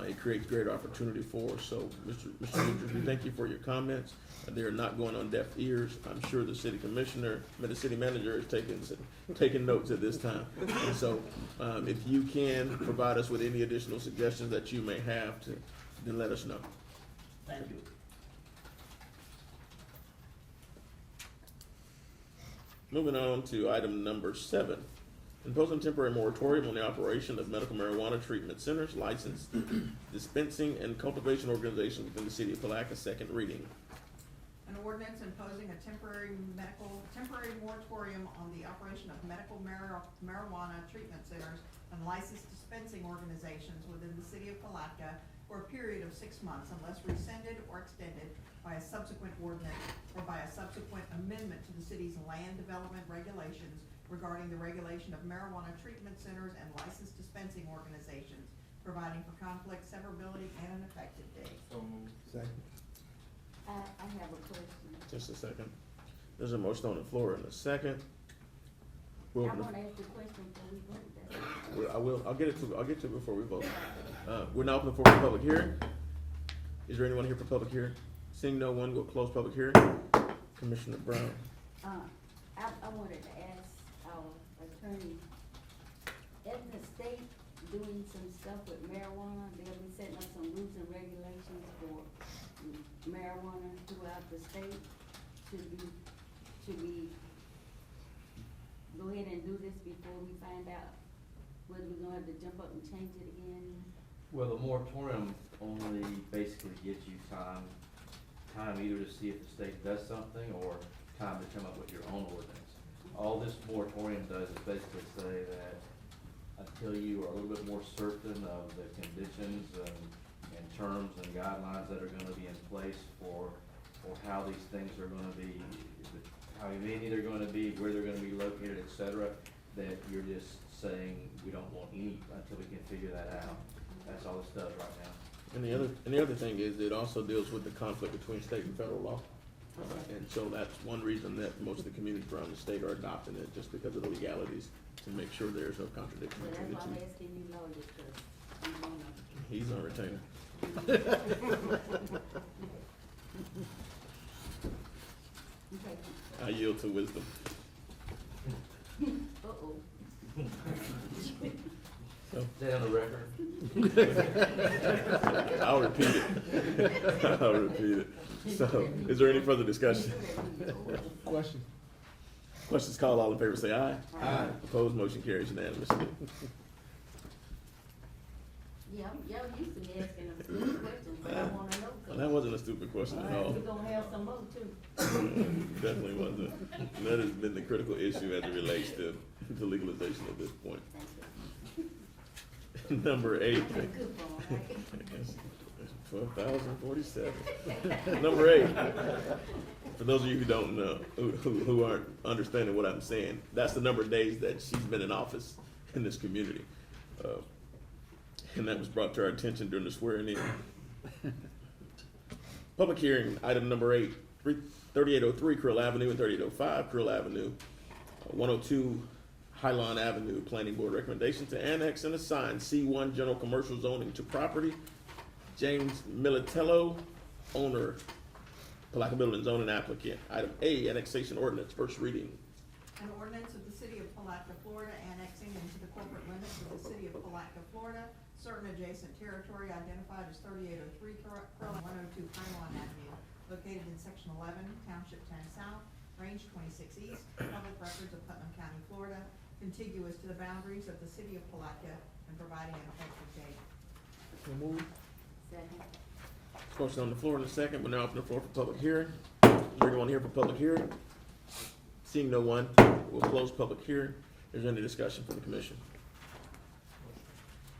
it creates greater opportunity for us. So, Mr. Jutris, we thank you for your comments. They are not going on deaf ears. I'm sure the city commissioner, the city manager is taking notes at this time. And so, if you can provide us with any additional suggestions that you may have, then let us know. Thank you. Moving on to item number 7, imposing temporary moratorium on the operation of medical marijuana treatment centers, licensed dispensing and cultivation organizations within the city of Palatka, second reading. An ordinance imposing a temporary moratorium on the operation of medical marijuana treatment centers and licensed dispensing organizations within the city of Palatka for a period of 6 months unless rescinded or extended by a subsequent ordinance or by a subsequent amendment to the city's land development regulations regarding the regulation of marijuana treatment centers and licensed dispensing organizations, providing for conflict, severability, and an effective date. So moved. Second. I have a question. Just a second. There's a motion on the floor in a second. I We'll want open to ask the question before we vote. That's all. I'll get to it before we vote. We're now open the floor for public hearing. Is there anyone here for public hearing? Seeing no one, we'll close public hearing. Commissioner Brown. I wanted to ask our attorney, isn't the state doing some stuff with marijuana? They'll be setting up some rules and regulations for marijuana throughout the state. Should we go ahead and do this before we find out whether we're gonna have to jump up and change it again? Well, the moratorium only basically gives you time either to see if the state does something or time to come up with your own ordinance. All this moratorium does is basically say that until you are a little bit more certain of the conditions and terms and guidelines that are gonna be in place for how these things are gonna be, how many they're gonna be, where they're gonna be located, et cetera, that you're just saying we don't want any until we can figure that out. That's all this does right now. And the other thing is, it also deals with the conflict between state and federal law. And so that's one reason that most of the communities around the state are adopting it, just because of the legalities, to make sure there's no contradiction Well, between that's the why two. I'm asking you, lawyers, because you wanna. He's on retainer. Okay. I yield to wisdom. Uh-oh. Is that on the record? I'll repeat it. I'll repeat it. So, is there any further discussion? Question. Questions called, all in favor say aye. Aye. Opposed, motion carries unanimously. Yeah, y'all used to be asking us stupid questions, but I wanna know. Well, that wasn't a stupid question at all. We're gonna have some more too. Definitely wasn't. That has been the critical issue as it relates to legalization at this point. Number 8. That's a good one, right? 12,047. Number 8. For those of you who don't know, who aren't understanding what I'm saying, that's the number of days that she's been in office in this community. And that was brought to our attention during the swearing in. Public hearing, item number 8, 3803 Krill Avenue and 3805 Krill Avenue, 102 Highline Avenue, Planning Board recommendation to annex and assign C1 General Commercial Zoning to property. James Militello, owner, Palatka Building Zoning applicant. Item A, annexation ordinance, first reading. An ordinance of the city of Palatka, Florida, annexing into the corporate limits of the city of Palatka, Florida, certain adjacent territory identified as 3803 Krill and 102 Highline Avenue, located in section 11, township 10 south, range 26 east, public records of Putnam County, Florida, contiguous to the boundaries of the city of Palatka, and providing an effective date. So move. Second. Motion on the floor in a second. We're now open the floor for public hearing. Is there anyone here for public hearing? Seeing no one, we'll close public hearing. Is there any discussion from the commission?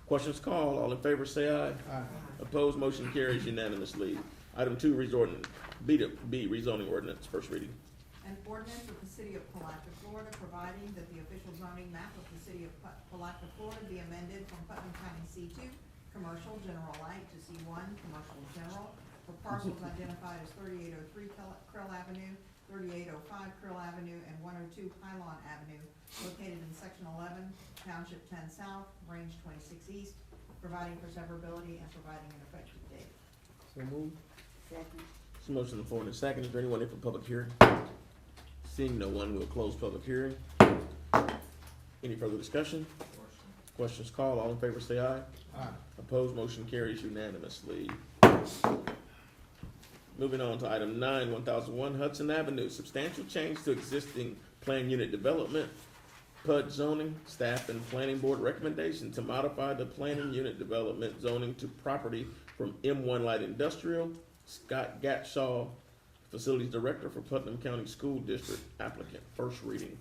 Questions called. All in favor say aye. Aye. Opposed, motion carries unanimously. Item 2, B, rezoning ordinance, first reading. An ordinance of the city of Palatka, Florida, providing that the official zoning map of the city of Palatka, Florida be amended from Putnam County C2, commercial general light, to C1, commercial general, for parcels identified as 3803 Krill Avenue, 3805 Krill Avenue, and 102 Highline Avenue, located in section 11, township 10 south, range 26 east, providing for severability and providing an effective date. So move. Second. So motion on the floor in a second. Is there anyone here for public hearing? Seeing no one, we'll close public hearing. Any further discussion? Questions called. All in favor say aye. Aye. Opposed, motion carries unanimously. Moving on to item 9, 1001 Hudson Avenue, substantial change to existing plan unit development, PUD zoning, staff and planning board recommendation to modify the planning unit development zoning to property from M1 Light Industrial. Scott Gatshaw, Facilities Director for Putnam County School District applicant, first reading.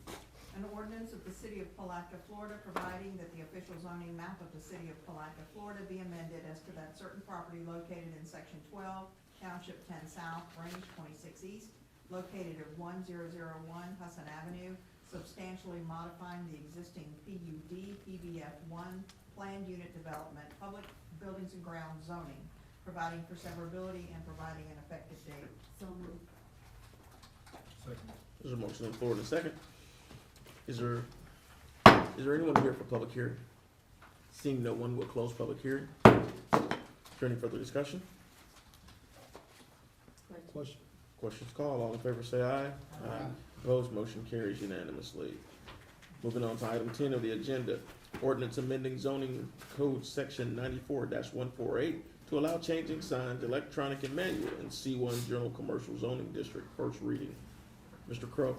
An ordinance of the city of Palatka, Florida, providing that the official zoning map of the city of Palatka, Florida be amended as to that certain property located in section 12, township 10 south, range 26 east, located at 1001 Hudson Avenue, substantially modifying the existing PUD PBF1 planned unit development, public buildings and grounds zoning, providing for severability, and providing an effective date. So moved. Second. There's a motion on the floor in a second. Is there anyone here for public hearing? Seeing no one, we'll close public hearing. Is there any further discussion? Question? Questions called, all in favor say aye. Aye. Opposed, motion carries unanimously. Moving on to item 10 of the agenda, ordinance amending zoning code section 94-148 to allow changing signs, electronic and manual in C1 General Commercial Zoning District, first reading. Mr. Crowe.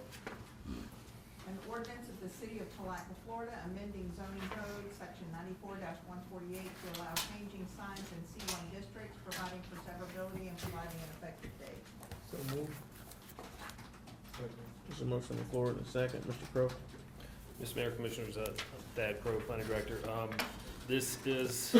An ordinance of the city of Palatka, Florida, amending zoning code, section 94-148, to allow changing signs in C1 districts, providing for severability and providing an effective date. So move. There's a motion on the floor in a second. Mr. Crowe. Mr. Mayor, Commissioners, Thad Crowe, Planning Director. This is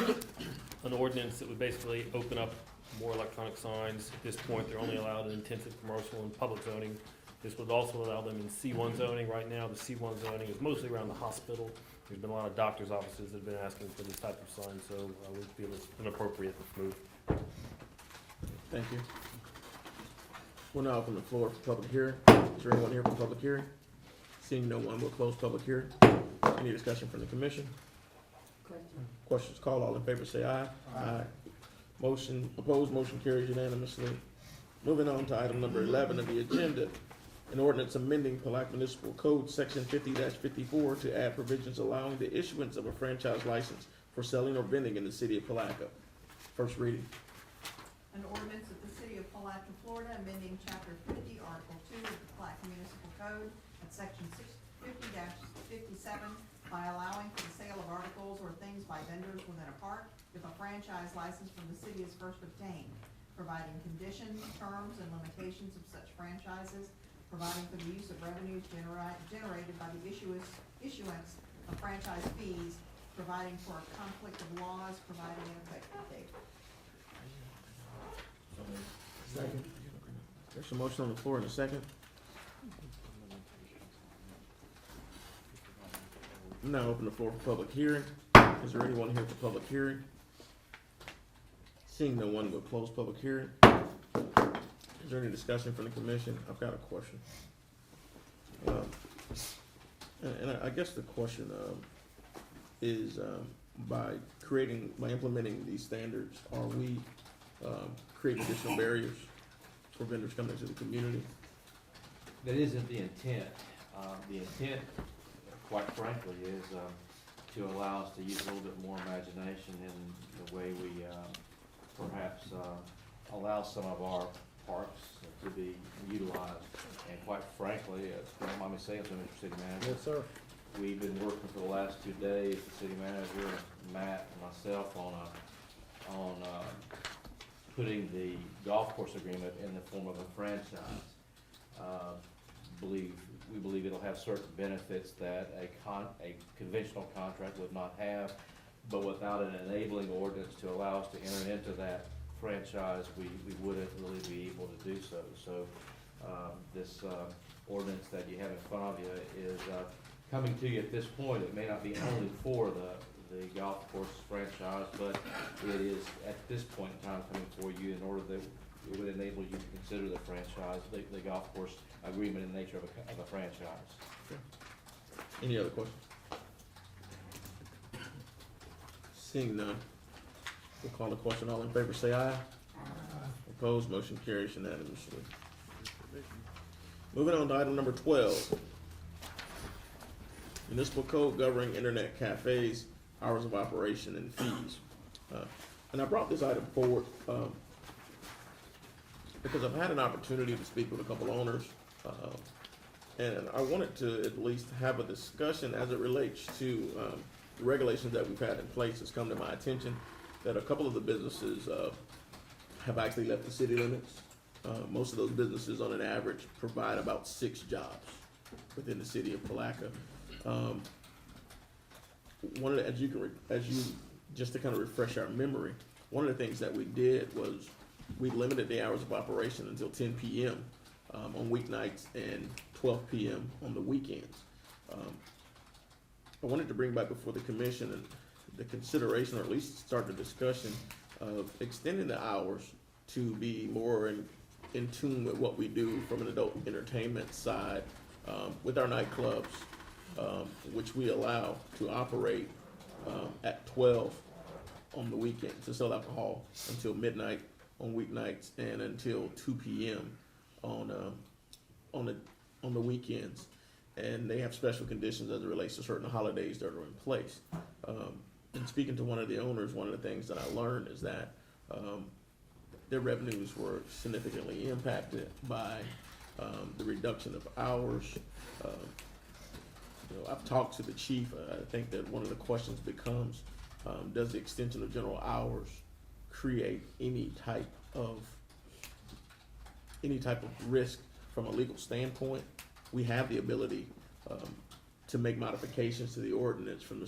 an ordinance that would basically open up more electronic signs. At this point, they're only allowed in intensive commercial and public zoning. This would also allow them in C1 zoning. Right now, the C1 zoning is mostly around the hospital. There's been a lot of doctor's offices that have been asking for this type of sign, so we feel it's an appropriate move. Thank you. We'll now open the floor for public hearing. Is there anyone here for public hearing? Seeing no one, we'll close public hearing. Any discussion from the commission? Question. Questions called, all in favor say aye. Aye. Opposed, motion carries unanimously. Moving on to item number 11 of the agenda, an ordinance amending Palatka Municipal Code, section 50-54, to add provisions allowing the issuance of a franchise license for selling or vending in the city of Palatka. First reading. An ordinance of the city of Palatka, Florida, amending chapter 50, article 2 of the Palatka Municipal Code at section 50-57 by allowing for the sale of articles or things by vendors within a park if a franchise license from the city is first obtained, providing conditions, terms, and limitations of such franchises, providing for the use of revenues generated by the issuance of franchise fees, providing for a conflict of laws, providing an effective date. Second. There's a motion on the floor in a second. Now open the floor for public hearing. Is there anyone here for public hearing? Seeing no one, we'll close public hearing. Is there any discussion from the commission? I've got a question. And I guess the question is by implementing these standards, are we creating additional barriers for vendors coming into the community? That isn't the intent. The intent, quite frankly, is to allow us to use a little bit more imagination in the way we perhaps allow some of our parks to be utilized. And quite frankly, don't mind me saying so, Mr. City Manager. Yes, sir. We've been working for the last 2 days, the city manager, Matt, and myself, on putting the golf course agreement in the form of a franchise. We believe it'll have certain benefits that a conventional contract would not have, but without an enabling ordinance to allow us to enter into that franchise, we wouldn't really be able to do so. So this ordinance that you have in front of you is coming to you at this point. It may not be only for the golf course franchise, but it is at this point in time coming for you in order that it would enable you to consider the franchise, the golf course agreement in the nature of a franchise. Any other questions? Seeing none, we'll call the question. All in favor say aye. Opposed, motion carries unanimously. Moving on to item number 12. Municipal Code governing internet cafes, hours of operation, and fees. And I brought this item forward because I've had an opportunity to speak with a couple owners, and I wanted to at least have a discussion as it relates to regulations that we've had in place. It's come to my attention that a couple of the businesses have actually left the city limits. Most of those businesses on an average provide about 6 jobs within the city of Palatka. One of the, just to kind of refresh our memory, one of the things that we did was we limited the hours of operation until 10 p.m. On weeknights and 12 p.m. on the weekends. I wanted to bring back before the commission and the consideration, or at least start the discussion of extending the hours to be more in tune with what we do from an adult entertainment side with our nightclubs, which we allow to operate at 12 on the weekend to sell alcohol until midnight on weeknights and until 2 p.m. on the weekends. And they have special conditions as it relates to certain holidays that are in place. And speaking to one of the owners, one of the things that I learned is that their revenues were significantly impacted by the reduction of hours. I've talked to the chief. I think that one of the questions becomes, does the extension of general hours create any type of risk from a legal standpoint? We have the ability to make modifications to the ordinance from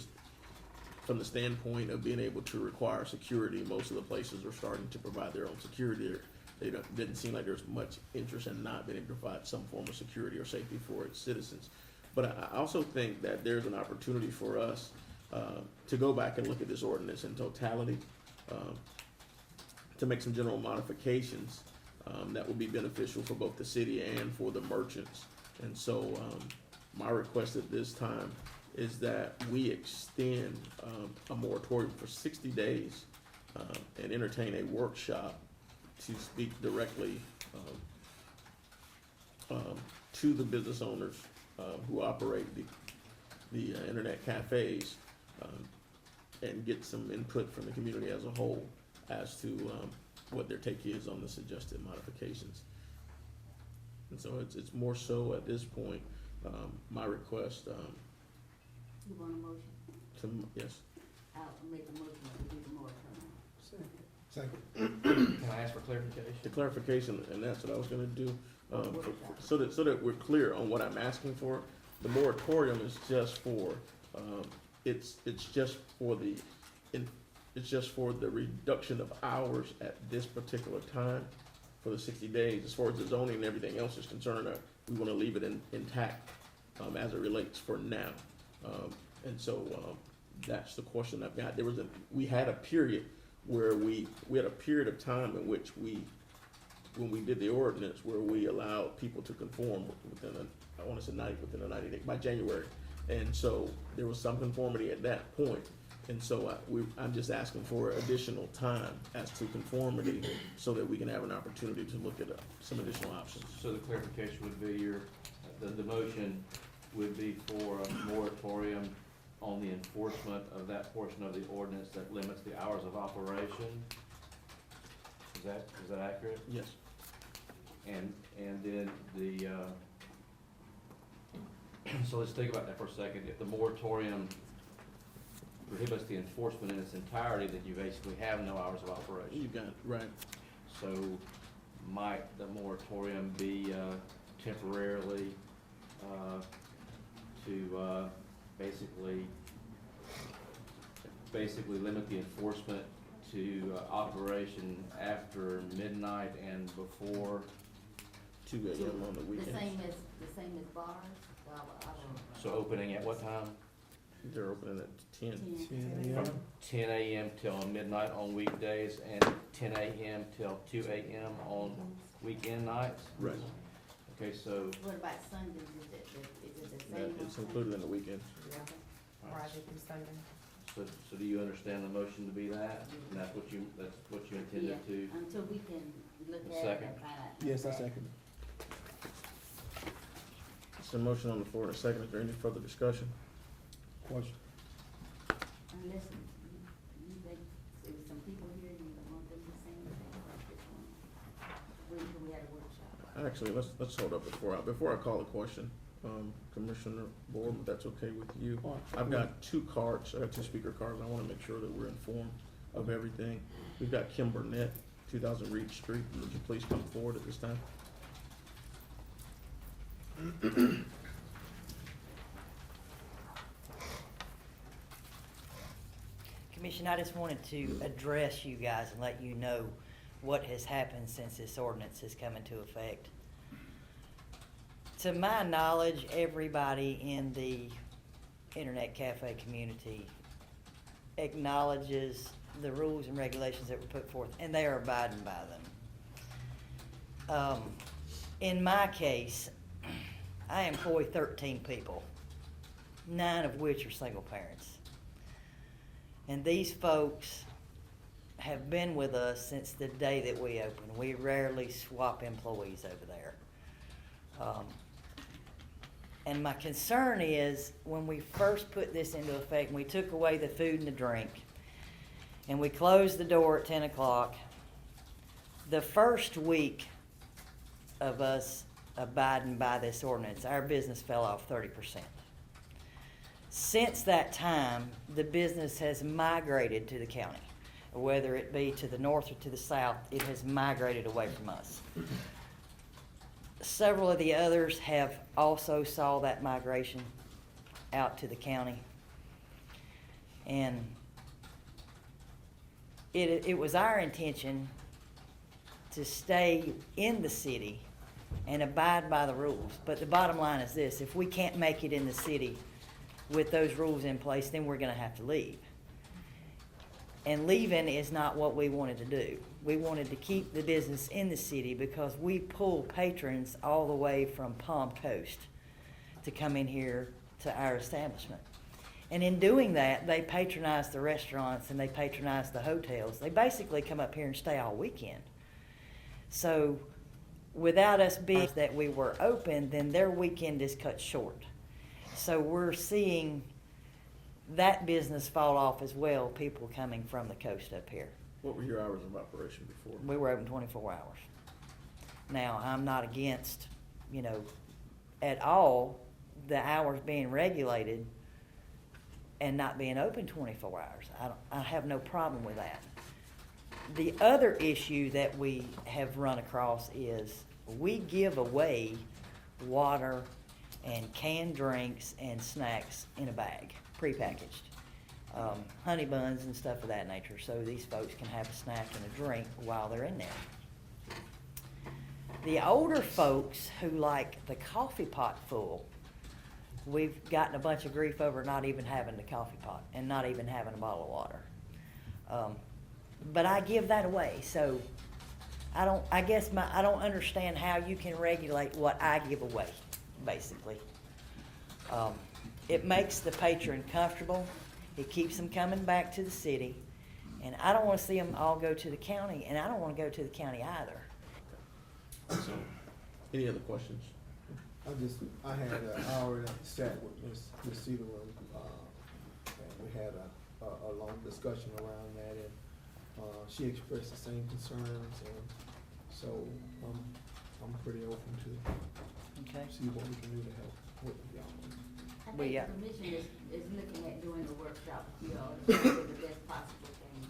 the standpoint of being able to require security. Most of the places are starting to provide their own security. Didn't seem like there's much interest in not being able to provide some form of security or safety for its citizens. But I also think that there's an opportunity for us to go back and look at this ordinance in totality, to make some general modifications that would be beneficial for both the city and for the merchants. And so my request at this time is that we extend a moratorium for 60 days and entertain a workshop to speak directly to the business owners who operate the internet cafes and get some input from the community as a whole as to what their take is on the suggested modifications. And so it's more so at this point, my request, You want a motion? yes. I'll make a motion to do the moratorium. Second. Can I ask for clarification? The clarification, and that's what I was gonna do, so that we're clear on what I'm asking for. The moratorium is just for, it's just for the reduction of hours at this particular time for the 60 days. As far as the zoning and everything else is concerned, we wanna leave it intact as it relates for now. And so that's the question I've got. We had a period where we had a period of time in which when we did the ordinance, where we allowed people to conform within within a 90 day, by January. And so there was some conformity at that point. And so I'm just asking for additional time as to conformity so that we can have an opportunity to look at some additional options. So the clarification would be the motion would be for a moratorium on the enforcement of that portion of the ordinance that limits the hours of operation. Is that accurate? Yes. And then so let's think about that for a second. If the moratorium prohibits the enforcement in its entirety, then you basically have no hours of operation. You got it, right. So might the moratorium be temporarily to basically limit the enforcement to operation after midnight and before 2 a.m. on the weekends. The same as bars? So opening at what time? They're opening at 10. 10 From a.m. 10 a.m. till midnight on weekdays and 10 a.m. till 2 a.m. on weekend nights? Right. Okay, so What about Sundays? Is it the That same? is included in the weekend. Friday through Sunday. so do you understand the motion to be that? And that's what you intended to? Until we can look A at it second. and find out. Yes, I second. It's a motion on the floor and a second. Is there any further discussion? Question. Unless you think there was some people here, you don't want them to say anything about this one. Wait until we had a workshop. Actually, let's hold up before I call a question. Commissioner Board, if that's okay with you. All right. I've got 2 cards. I got 2 speaker cards. I want to make sure that we're informed of everything. We've got Kim Burnett, 2000 Reed Street. Would you please come forward at this time? Commission, I just wanted to address you guys and let you know what has happened since this ordinance has come into effect. To my knowledge, everybody in the internet cafe community acknowledges the rules and regulations that were put forth, and they are abiding by them. In my case, I employ 13 people, 9 of which are single parents. And these folks have been with us since the day that we opened. We rarely swap employees over there. And my concern is when we first put this into effect, and we took away the food and the drink, and we closed the door at 10 o'clock, the first week of us abiding by this ordinance, our business fell off 30%. Since that time, the business has migrated to the county. Whether it be to the north or to the south, it has migrated away from us. Several of the others have also saw that migration out to the county. And it was our intention to stay in the city and abide by the rules. But the bottom line is this: if we can't make it in the city with those rules in place, then we're going to have to leave. And leaving is not what we wanted to do. We wanted to keep the business in the city because we pull patrons all the way from Palm Coast to come in here to our establishment. And in doing that, they patronize the restaurants and they patronize the hotels. They basically come up here and stay all weekend. So without us being that we were open, then their weekend is cut short. So we're seeing that business fall off as well, people coming from the coast up here. What were your hours of operation before? We were open 24 hours. Now, I'm not against, at all the hours being regulated and not being open 24 hours. I have no problem with that. The other issue that we have run across is we give away water and canned drinks and snacks in a bag, prepackaged. Honey buns and stuff of that nature, so these folks can have a snack and a drink while they're in there. The older folks who like the coffee pot full, we've gotten a bunch of grief over not even having the coffee pot and not even having a bottle of water. But I give that away, so I don't understand how you can regulate what I give away, basically. It makes the patron comfortable. It keeps them coming back to the city. And I don't want to see them all go to the county, and I don't want to go to the county either. So, any other questions? I already sat with Ms. Cedarwood, and we had a long discussion around that, and she expressed the same concerns, and so I'm pretty open to see what we can do to help with y'all. I think the commission is looking at doing a workshop with y'all to do the best possible thing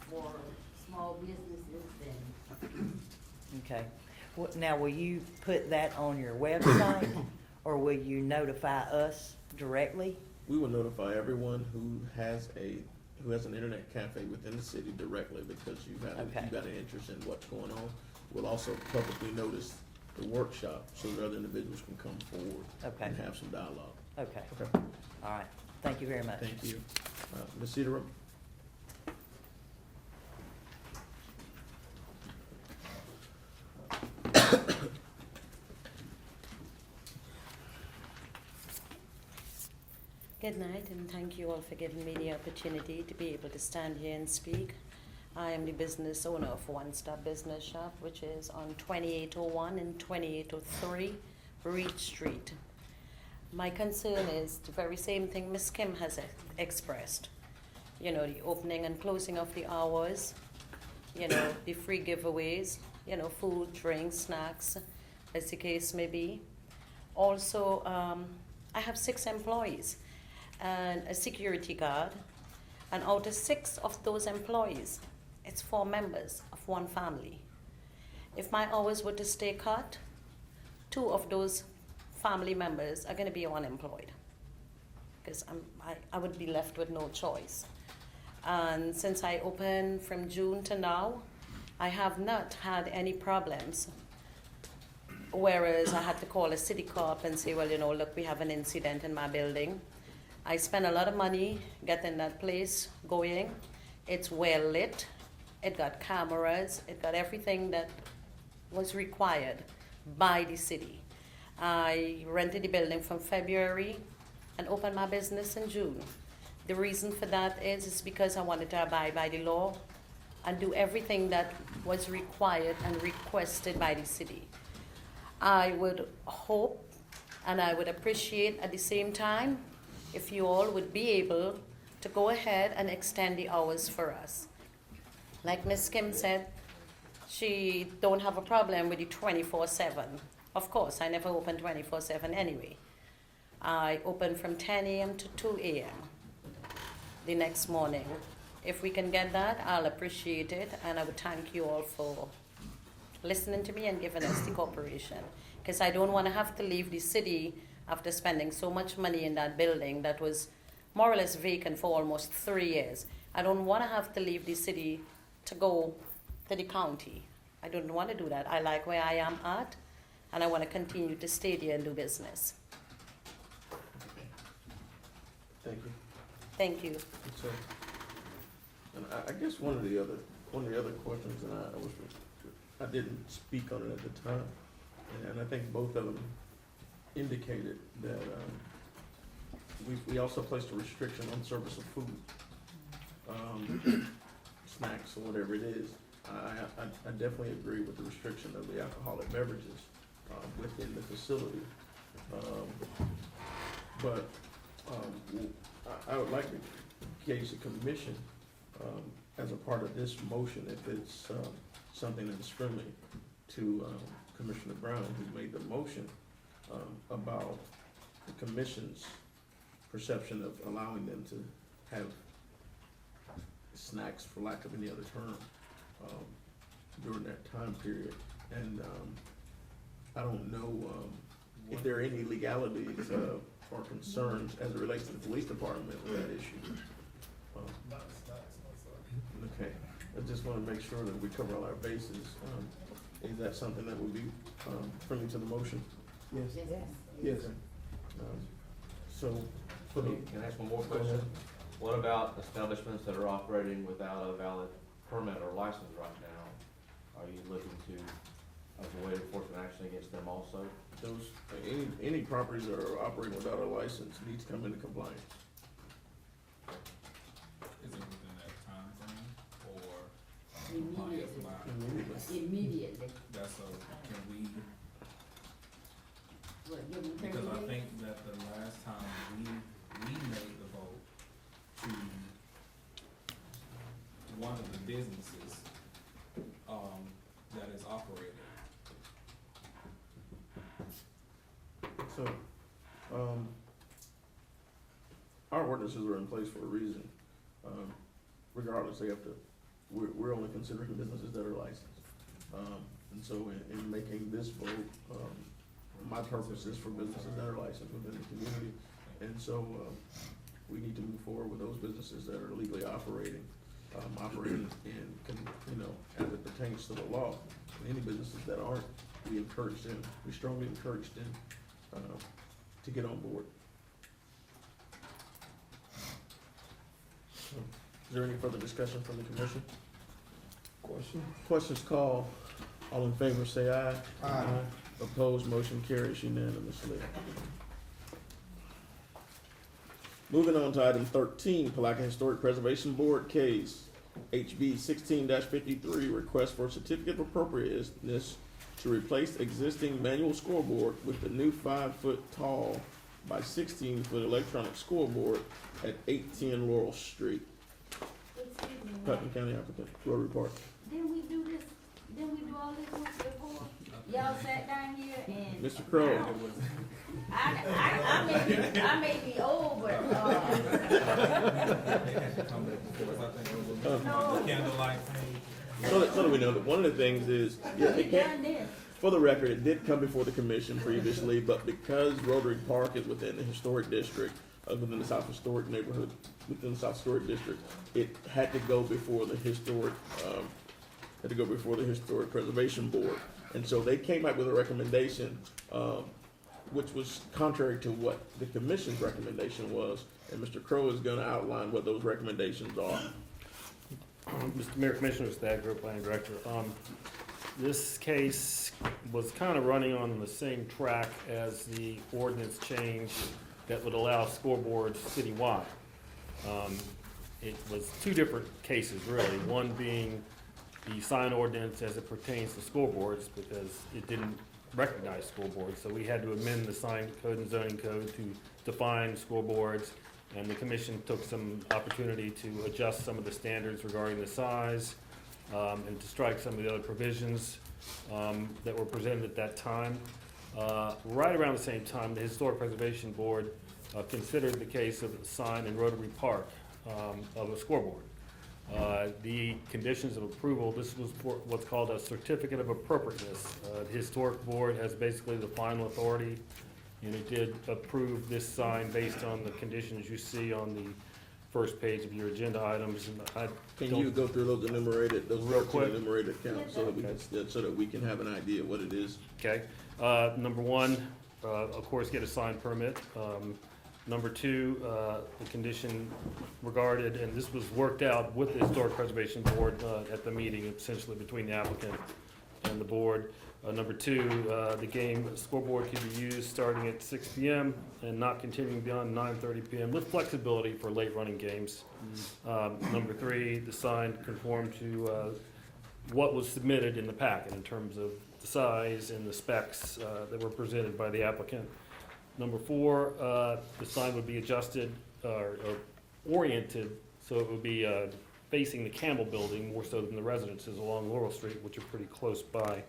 for small businesses and. Okay. Now, will you put that on your website, or will you notify us directly? We will notify everyone who has an internet cafe within the city directly, because you've got an interest in what's going on. We'll also publicly notice the workshop so that other individuals can come forward and have some dialogue. Okay. All right. Thank you very much. Thank you. Ms. Cedarwood? Good night, and thank you all for giving me the opportunity to be able to stand here and speak. I am the business owner of One Stop Business Shop, which is on 2801 and 2803 Reed Street. My concern is the very same thing Ms. Kim has expressed. The opening and closing of the hours, the free giveaways, food, drinks, snacks, as the case may be. Also, I have 6 employees and a security guard, and out of 6 of those employees, it's 4 members of one family. If my hours were to stay cut, 2 of those family members are going to be unemployed, because I would be left with no choice. And since I opened from June to now, I have not had any problems. Whereas I had to call a city cop and say, well, look, we have an incident in my building. I spent a lot of money getting that place going. It's well lit. It got cameras. It got everything that was required by the city. I rented the building from February and opened my business in June. The reason for that is because I wanted to abide by the law and do everything that was required and requested by the city. I would hope and I would appreciate at the same time if you all would be able to go ahead and extend the hours for us. Like Ms. Kim said, she don't have a problem with the 24/7. Of course, I never open 24/7 anyway. I open from 10 a.m. to 2 a.m. the next morning. If we can get that, I'll appreciate it, and I would thank you all for listening to me and giving us the cooperation. Because I don't want to have to leave the city after spending so much money in that building that was more or less vacant for almost 3 years. I don't want to have to leave the city to go to the county. I don't want to do that. I like where I am at, and I want to continue to stay there and do business. Thank you. Thank you. So, and I guess one of the other questions, and I didn't speak on it at the time, and I think both of them indicated that we also placed a restriction on service of food, snacks or whatever it is. I definitely agree with the restriction of the alcoholic beverages within the facility, but I would like to gauge the commission as a part of this motion, if it's something that is friendly to Commissioner Brown, who made the motion, about the commission's perception of allowing them to have snacks, for lack of any other term, during that time period. And I don't know if there are any legalities or concerns as it relates to the police department with that issue. Okay, I just want to make sure that we cover all our bases. Is that something that would be friendly to the motion? Yes. Yes. Yes. So, for the, Can I ask one more question? What about establishments that are operating without a valid permit or license right now? Are you looking to avoid enforcement action against them also? those, any properties that are operating without a license needs to come into compliance. Is it within that time frame or? Immediately. Immediately. Immediately. That's so, can we, What, give them 30 because I days? think that the last time we made the vote to one of the businesses, that is operating. So, our ordinances are in place for a reason. Regardless, they have to, we're only considering businesses that are licensed. And so in making this vote, my purpose is for businesses that are licensed within the community. And so, we need to move forward with those businesses that are legally operating and as it pertains to the law. And any businesses that aren't, we strongly encourage them to get on board. So, is there any further discussion from the commission? Questions called. All in favor say aye. Aye. Opposed, motion carries unanimously. Moving on to item 13, Palatka Historic Preservation Board case, HB 16-53, request for certificate of appropriateness to replace existing manual scoreboard with the new 5-foot tall by 16-foot electronic scoreboard at 810 Laurel Street. Excuse me, Putnam County applicant, Rotary Park. didn't we do this, didn't we do all this once before? Y'all sat down here and. Mr. Crowe. I may be old, but, No. Candlelight. So that we know that one of the things is, we done this. for the record, it did come before the commission previously, but because Rotary Park is within the historic district, within the South Historic neighborhood, within the South Historic District, it had to go before the Historic Preservation Board. And so they came up with a recommendation, which was contrary to what the commission's recommendation was, and Mr. Crowe is gonna outline what those recommendations are. Mr. Mayor, Commissioners, Thad Grove, Planning Director. This case was kind of running on the same track as the ordinance change that would allow scoreboards citywide. It was two different cases, really. One being the sign ordinance as it pertains to scoreboards, because it didn't recognize scoreboards. So we had to amend the sign code and zoning code to define scoreboards. And the commission took some opportunity to adjust some of the standards regarding the size, and to strike some of the other provisions that were presented at that time. Right around the same time, the Historic Preservation Board considered the case of the sign in Rotary Park of a scoreboard. The conditions of approval, this was for what's called a certificate of appropriateness. The Historic Board has basically the final authority, and it did approve this sign based on the conditions you see on the first page of your agenda items. And Can you go through those enumerated, those Real quick. enumerated counts, so that we can have an idea what it is? Okay, number one, of course, get a sign permit. Number two, the condition regarded, and this was worked out with the Historic Preservation Board at the meeting, essentially between the applicant and the board. Number two, the game scoreboard can be used starting at 6 p.m. and not continuing beyond 9:30 p.m. with flexibility for late running games. Number three, the sign conformed to what was submitted in the packet in terms of the size and the specs that were presented by the applicant. Number four, the sign would be adjusted or oriented so it would be facing the Campbell Building more so than the residences along Laurel Street, which are pretty close by.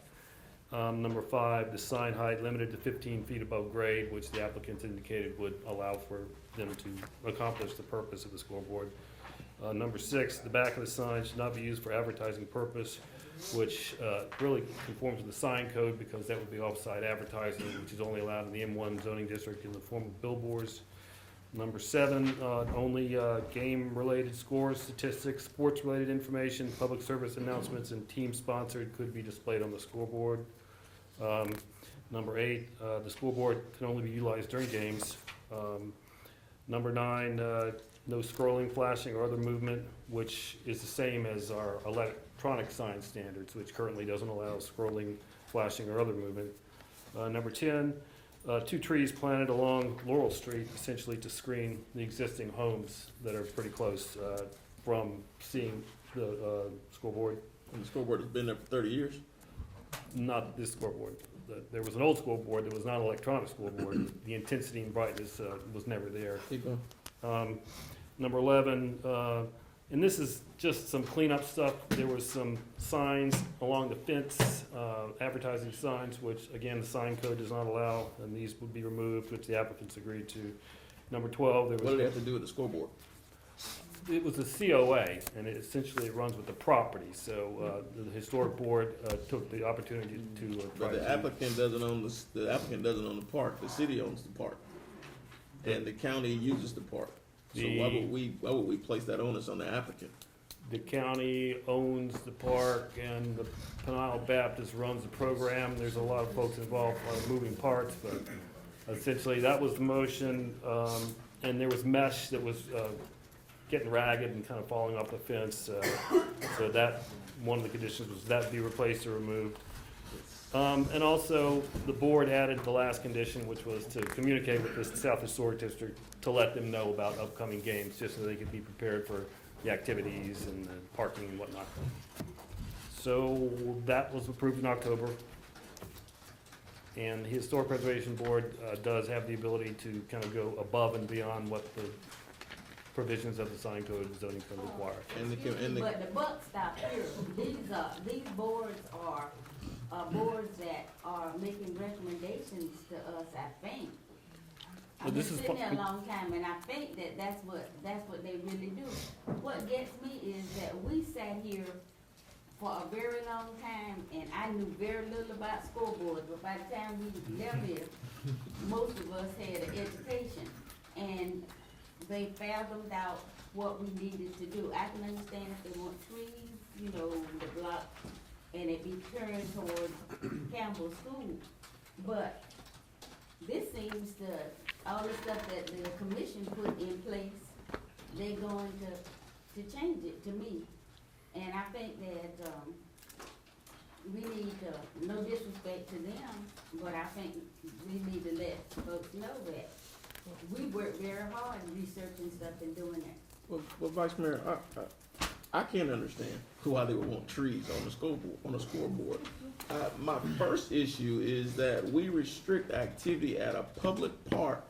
Number five, the sign height limited to 15 feet above grade, which the applicants indicated would allow for them to accomplish the purpose of the scoreboard. Number six, the back of the sign should not be used for advertising purpose, which really conforms to the sign code because that would be off-site advertising, which is only allowed in the M1 zoning district in the form of billboards. Number seven, only game-related scores, statistics, sports-related information, public service announcements, and team-sponsored could be displayed on the scoreboard. Number eight, the scoreboard can only be utilized during games. Number nine, no scrolling, flashing, or other movement, which is the same as our electronic sign standards, which currently doesn't allow scrolling, flashing, or other movement. Number 10, 2 trees planted along Laurel Street, essentially to screen the existing homes that are pretty close from seeing the scoreboard. And the scoreboard has been there for 30 years? Not this scoreboard. There was an old scoreboard that was not an electronic scoreboard. The intensity and brightness was never there. Keep going. Number 11, and this is just some cleanup stuff. There was some signs along the fence, advertising signs, which again, the sign code does not allow, and these would be removed, which the applicants agreed to. Number 12, there was. What do they have to do with the scoreboard? It was a COA, and it essentially runs with the property, so the historic board took the opportunity to try But to. the applicant doesn't own the applicant doesn't own the park, the city owns the park. And the county uses the park. So why would we place that onus on the applicant? The county owns the park, and the Penile Baptist runs the program. There's a lot of folks involved, a lot of moving parts, but essentially that was the motion. And there was mesh that was getting ragged and kind of falling off the fence. So that, one of the conditions was that be replaced or removed. And also, the board added the last condition, which was to communicate with the South Historic District to let them know about upcoming games, just so they could be prepared for the activities and the parking and whatnot. So that was approved in October. And the Historic Preservation Board does have the ability to kind of go above and beyond what the provisions of the sign code and zoning code require. But the buck stop here. These boards are boards that are making recommendations to us, I think. I've been sitting there a long time, and I think that that's what they really do. What gets me is that we sat here for a very long time, and I knew very little about scoreboards, but by the time we left here, most of us had an education, and they fathomed out what we needed to do. I can understand if they want trees, the block, and it be turned towards Campbell School, but this seems to, all the stuff that the commission put in place, they're going to change it to me. And I think that, we need to, no disrespect to them, but I think we need to let folks know that we work very hard researching stuff and doing it. Well, Vice Mayor, I can't understand why they would want trees on the scoreboard. My first issue is that we restrict activity at a public park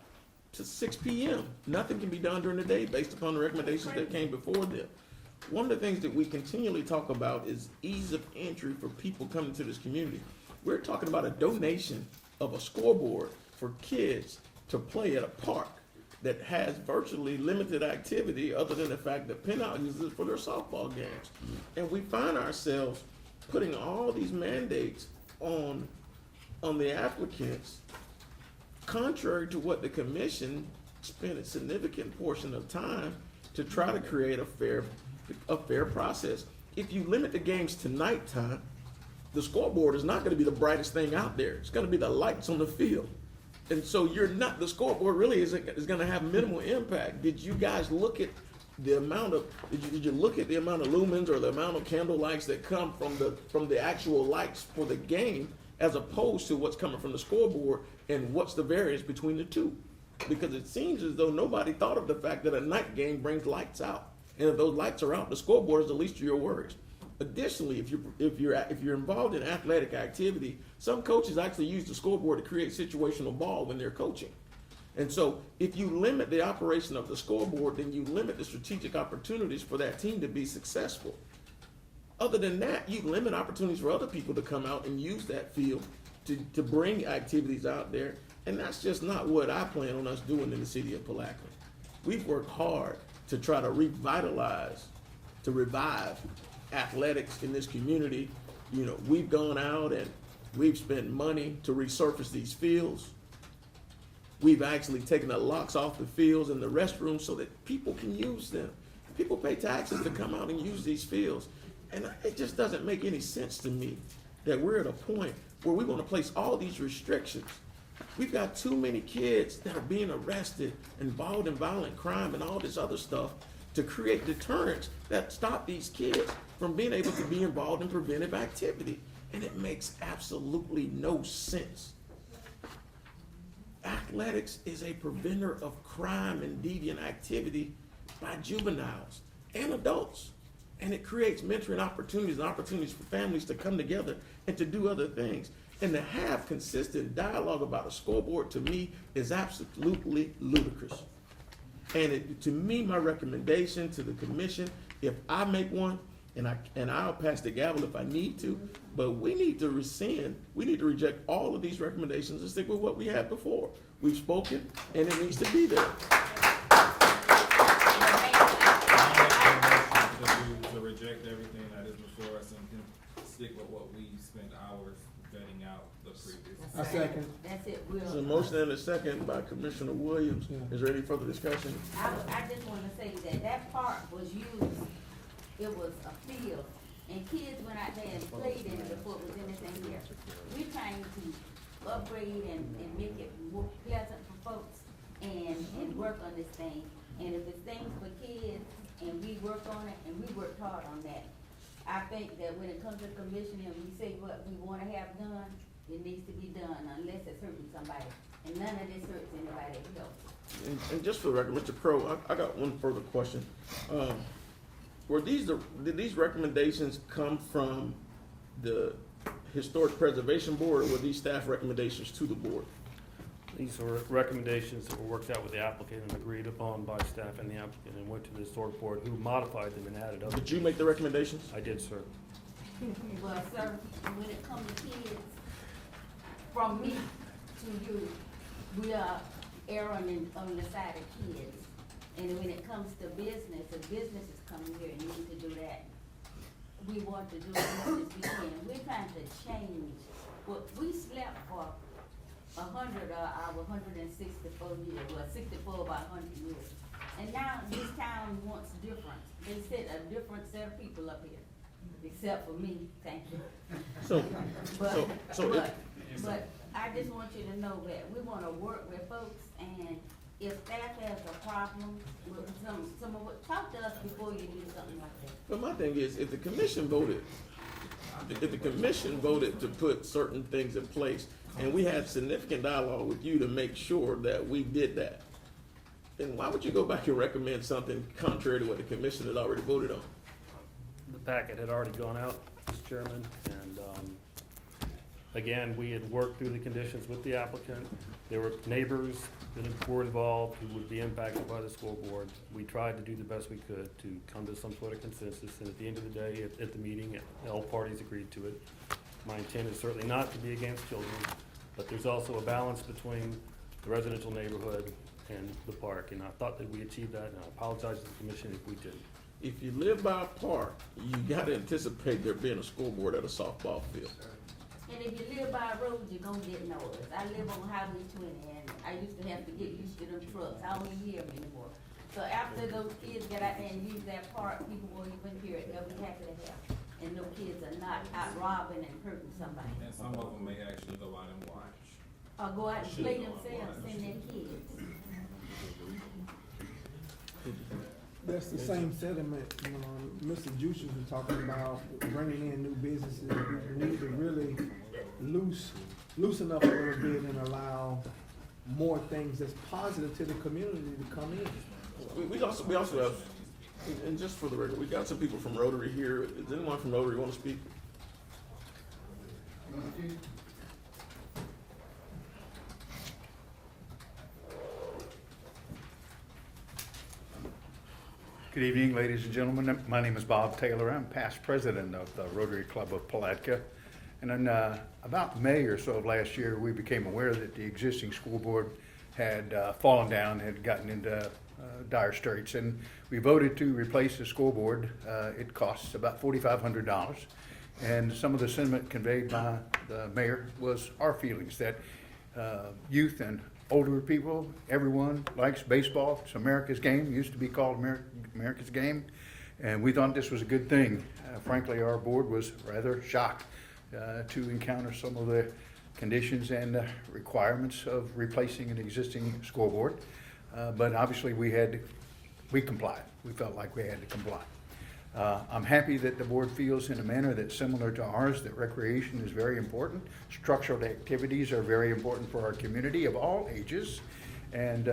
to 6 p.m. Nothing can be done during the day based upon the recommendations that came before them. One of the things that we continually talk about is ease of entry for people coming to this community. We're talking about a donation of a scoreboard for kids to play at a park that has virtually limited activity other than the fact that PennDOT uses it for their softball games. And we find ourselves putting all these mandates on the applicants, contrary to what the commission spent a significant portion of time to try to create a fair process. If you limit the games to nighttime, the scoreboard is not going to be the brightest thing out there. It's going to be the lights on the field. And so the scoreboard really is going to have minimal impact. Did you guys look at the amount of, did you look at the amount of lumens or the amount of candle lights that come from the actual lights for the game as opposed to what's coming from the scoreboard, and what's the variance between the two? Because it seems as though nobody thought of the fact that a night game brings lights out. And if those lights are out, the scoreboard is the least of your worries. Additionally, if you're involved in athletic activity, some coaches actually use the scoreboard to create situational ball when they're coaching. And so if you limit the operation of the scoreboard, then you limit the strategic opportunities for that team to be successful. Other than that, you limit opportunities for other people to come out and use that field to bring activities out there. And that's just not what I plan on us doing in the city of Palatka. We've worked hard to try to revive athletics in this community. You know, we've gone out and we've spent money to resurface these fields. We've actually taken the locks off the fields and the restrooms so that people can use them. People pay taxes to come out and use these fields. And it just doesn't make any sense to me that we're at a point where we want to place all these restrictions. We've got too many kids that are being arrested, involved in violent crime and all this other stuff to create deterrents that stop these kids from being able to be involved in preventive activity. And it makes absolutely no sense. Athletics is a preventer of crime and deviant activity by juveniles and adults. And it creates mentoring opportunities and opportunities for families to come together and to do other things. And to have consistent dialogue about a scoreboard, to me, is absolutely ludicrous. And to me, my recommendation to the commission, if I make one, and I'll pass the gavel if I need to, but we need to reject all of these recommendations and stick with what we had before. We've spoken, and it needs to be there. To reject everything that is before us and stick with what we spent hours vetting out the previous. I second. That's it, There's a motion and a second by Commissioner Williams. Is there any further discussion? I just wanna say that park was used, it was a field, and kids went out there and played in it before it was anything there. We're trying to upgrade and make it more pleasant for folks and work on this thing. And if it's things for kids, and we work on it, and we worked hard on that, I think that when it comes to the commission and we say what we wanna have done, it needs to be done unless it's hurting somebody. And none of this hurts anybody else. And just for the record, Mr. Crowe, I got one further question. Did these recommendations come from the Historic Preservation Board, or were these staff recommendations to the board? These are recommendations that were worked out with the applicant and agreed upon by staff and the applicant, and went to the historic board, who modified them and added other. Did you make the recommendations? I did, sir. Well, sir, when it comes to kids, from me to you, we are erring on the side of kids. And when it comes to business, if business is coming here and need to do that, we want to do as much as we can. We're trying to change what we slept for 100 our 164 years, well, 64 by 100 years. And now this town wants different. They said a different set of people up here, except for me, thank you. So I just want you to know that we wanna work with folks, and if staff has a problem with some of what, talk to us before you do something like that. But my thing is, if the commission voted to put certain things in place, and we had significant dialogue with you to make sure that we did that, then why would you go back and recommend something contrary to what the commission had already voted on? The packet had already gone out, Mr. Chairman, and, again, we had worked through the conditions with the applicant. There were neighbors that were involved who would be impacted by the scoreboard. We tried to do the best we could to come to some sort of consensus, and at the end of the day, at the meeting, all parties agreed to it. My intent is certainly not to be against children, but there's also a balance between the residential neighborhood and the park, and I thought that we achieved that, and I apologize to the commission if we didn't. If you live by a park, you gotta anticipate there being a scoreboard at a softball field. And if you live by a road, you're gonna get noise. I live on Highway 20, and I used to have to get used to them trucks. I don't even hear them anymore. So after those kids get out there and use that park, people won't even hear it. They'll be happy to have. And no kids are not out robbing and hurting somebody. And some of them may actually go out and watch. Or go out and play themselves, send their kids. That's the same sentiment, Mr. Juice was talking about bringing in new businesses. We need to really loosen up a little bit and allow more things that's positive to the community to come in. We also have, and just for the record, we got some people from Rotary here. Does anyone from Rotary want to speak? Good evening, ladies and gentlemen. My name is Bob Taylor. I'm past president of the Rotary Club of Palatka. And in about May or so of last year, we became aware that the existing scoreboard had fallen down, had gotten into dire straits. And we voted to replace the scoreboard. It costs about $4,500. And some of the sentiment conveyed by the mayor was our feelings that youth and older people, everyone likes baseball. It's America's game. It used to be called America's game. And we thought this was a good thing. Frankly, our board was rather shocked to encounter some of the conditions and requirements of replacing an existing scoreboard. But obviously we complied. We felt like we had to comply. I'm happy that the board feels in a manner that's similar to ours, that recreation is very important. Structural activities are very important for our community of all ages. And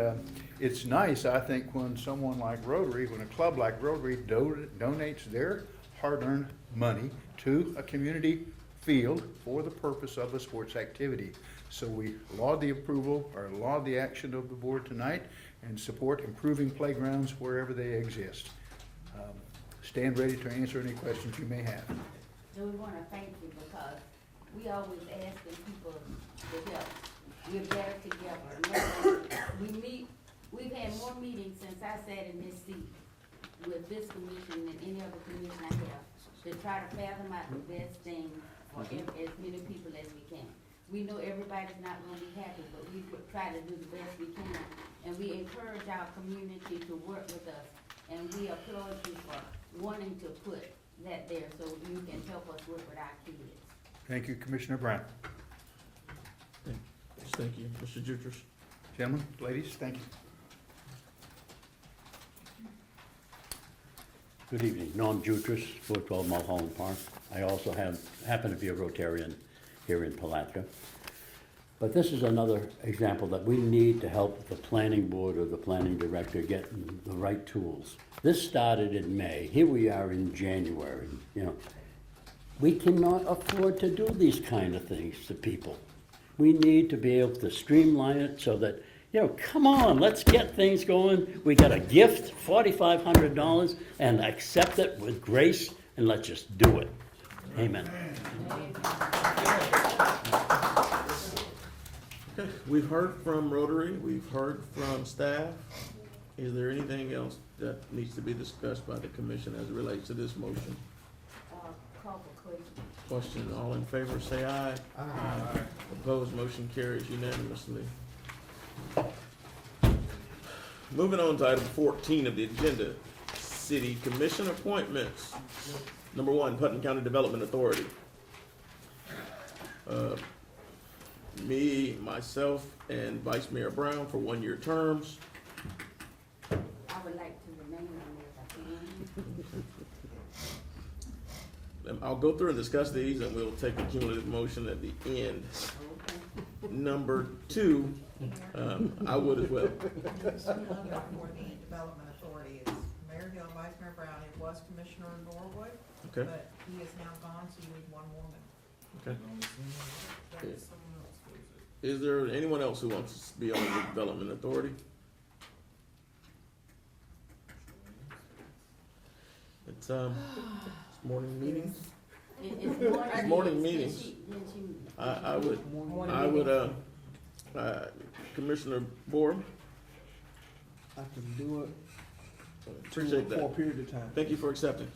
it's nice, I think, when someone like Rotary, when a club like Rotary donates their hard-earned money to a community field for the purpose of a sports activity. So we laud the approval, or laud the action of the board tonight, and support improving playgrounds wherever they exist. Stand ready to answer any questions you may have. So we wanna thank you because we always asking people to help. We're better together. We've had more meetings since I sat in this seat with this commission than any other commission I have, to try to fathom out the best thing for as many people as we can. We know everybody's not gonna be happy, but we try to do the best we can. And we encourage our community to work with us. And we applaud you for wanting to put that there so you can help us work with our kids. Thank you, Commissioner Brown. Thank you, Mr. Jutras. Gentlemen, ladies, thank you. Good evening. Norm Jutras, 412 Mulholland Park. I also happen to be a Rotarian here in Palatka. But this is another example that we need to help the planning board or the planning director get the right tools. This started in May. Here we are in January. We cannot afford to do these kind of things to people. We need to be able to streamline it so that, come on, let's get things going. We got a gift, $4,500, and accept it with grace, and let's just do it. Amen. Okay, we've heard from Rotary, we've heard from staff. Is there anything else that needs to be discussed by the commission as it relates to this motion? Call for question. Question, all in favor, say aye. Aye. Opposed, motion carries unanimously. Moving on to item 14 of the agenda, city commission appointments. Number 1, Putnam County Development Authority. me, myself, and Vice Mayor Brown for 1-year terms. I would like to remain on there if I can. I'll go through and discuss these, and we'll take a cumulative motion at the end. Number 2, I would as well. For the Development Authority is Mayor Hill, Vice Mayor Brown. It was Commissioner Norwood, Okay. but he is now gone, so you need one more member. Okay. Is there anyone else who wants to be on the Development Authority? It's morning meetings. It's Morning meetings. I would, Commissioner Bohr, I can do it. appreciate For a that. period of time. Thank you for accepting.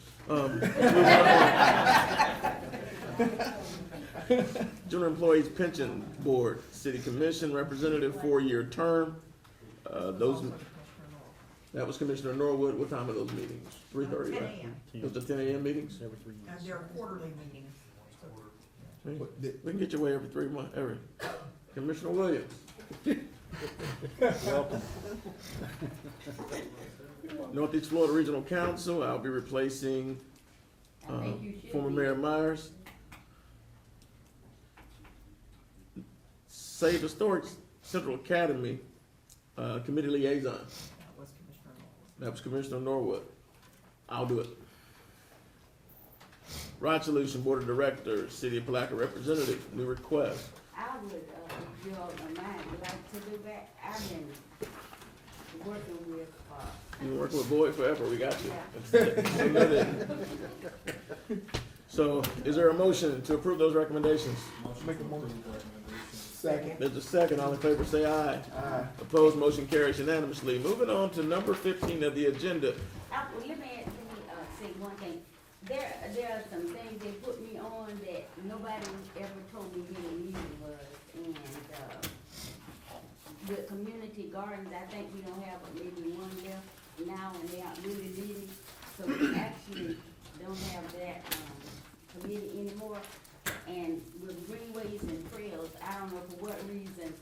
Junior Employees Pension Board, City Commission Representative, 4-year term. That was Commissioner Norwood. What time are those meetings? 3:30, 10 right? a.m. Those are 10 a.m. meetings? And they're quarterly meetings. We can get your way every 3 months, Commissioner Williams. Welcome. Northeast Florida Regional Council, I'll be replacing former Mayor Myers. Save Historic Central Academy, Committee Liaison. That was Commissioner Norwood. I'll do it. Rod Solution Board of Directors, City of Palatka Representative, new request. I would, if you all don't mind, like to do that. I've been working with, You been working with Boyd forever, we got you. So, is there a motion to approve those recommendations? Make a motion. Second. There's a second, all in favor say aye. Aye. Opposed, motion carries unanimously. Moving on to number 15 of the agenda. let me say one thing. There are some things they put me on that nobody ever told me when the meeting was. And, the community gardens, I think we don't have but maybe one left now, and they aren't really needed. So we actually don't have that, committee anymore. And with greenways and trails, I don't know for what reason,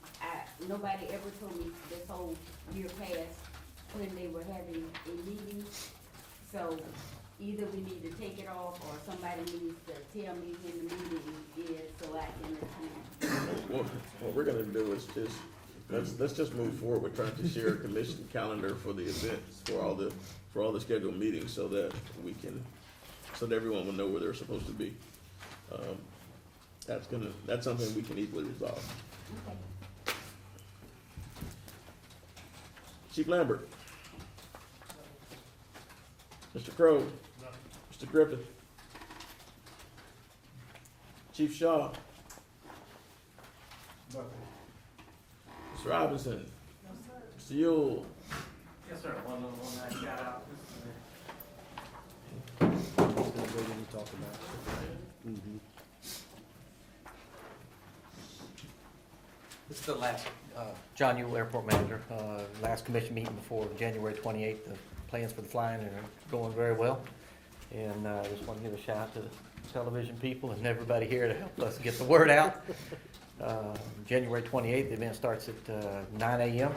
nobody ever told me this whole year past when they were having a meeting. So either we need to take it off or somebody needs to tell me when the meeting is so I can attend. What we're gonna do is just, let's just move forward. We're trying to share a commission calendar for the events, for all the scheduled meetings so that everyone will know where they're supposed to be. That's something we can easily resolve. Okay. Chief Lambert. Mr. Crowe. Mr. Griffin. Chief Shaw. Mr. Robinson. Mr. Yule. Yes, sir. One nice shout out. This is the last, John Yule, Airport Manager, last commission meeting before January 28th. The plans for the flying are going very well. And I just want to give a shout out to the television people and everybody here to help us get the word out. January 28th, the event starts at 9 a.m.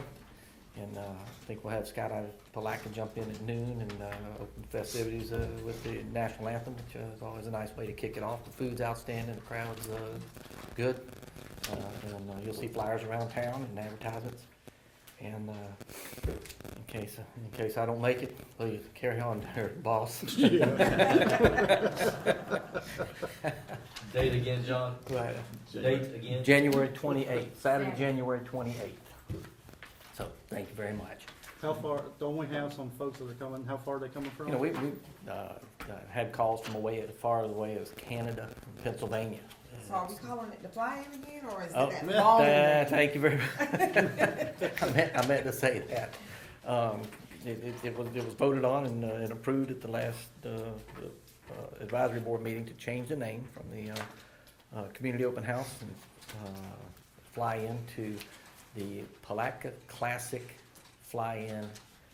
And I think we'll have Scott out of Palatka jump in at noon and open festivities with the national anthem, which is always a nice way to kick it off. The food's outstanding, the crowd's good. And you'll see flyers around town and advertisements. And in case I don't make it, please carry on there, boss. Date again, John? Right. Date again? January 28th, Saturday, January 28th. So, thank you very much. How far, don't we have some folks that are coming, how far are they coming from? You know, we had calls from as far away as Canada, Pennsylvania. So are we calling it the fly-in again, or is it Oh, that ball in thank you very much. I meant to say that. It was voted on and approved at the last advisory board meeting to change the name from the community open house and fly-in to the Palatka Classic Fly-In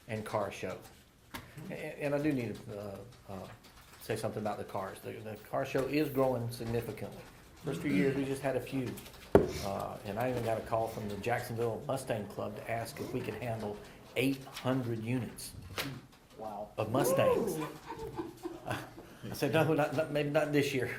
and Car Show. And I do need to say something about the cars. The car show is growing significantly. First few years, we just had a few And I even got a call from the Jacksonville Mustang Club to ask if we could handle 800 units of Mustangs. I said, no, maybe not this year.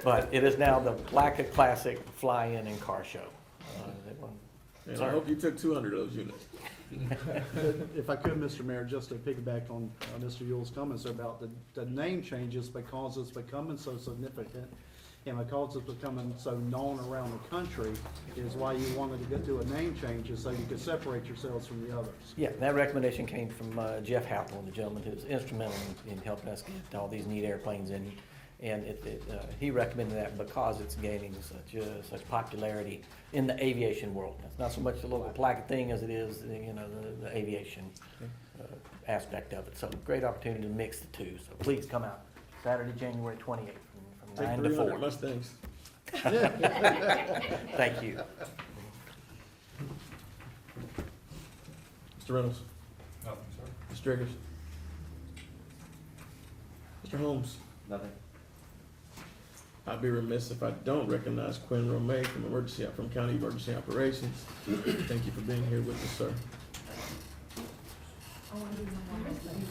But it is now the Palatka Classic Fly-In and Car Show. And I hope you took 200 of those units. If I could, Mr. Mayor, just to piggyback on Mr. Yule's comments about the name changes because it's becoming so significant and because it's becoming so known around the country is why you wanted to get to a name change is so you could separate yourselves from the others. Yeah, that recommendation came from Jeff Happel, the gentleman who's instrumental in helping us get all these neat airplanes in. And he recommended that because it's gaining such popularity in the aviation world. It's not so much the local Palatka thing as it is, the aviation aspect of it. So great opportunity to mix the two. So please come out Saturday, January 28th from 9 to 4. Mustangs. Thank you. Mr. Reynolds. Nothing, sir. Mr. Driggers. Mr. Holmes. Nothing. I'd be remiss if I don't recognize Quinn Romay from County Emergency Operations. Thank you for being here with us, sir. I want to do one more thing.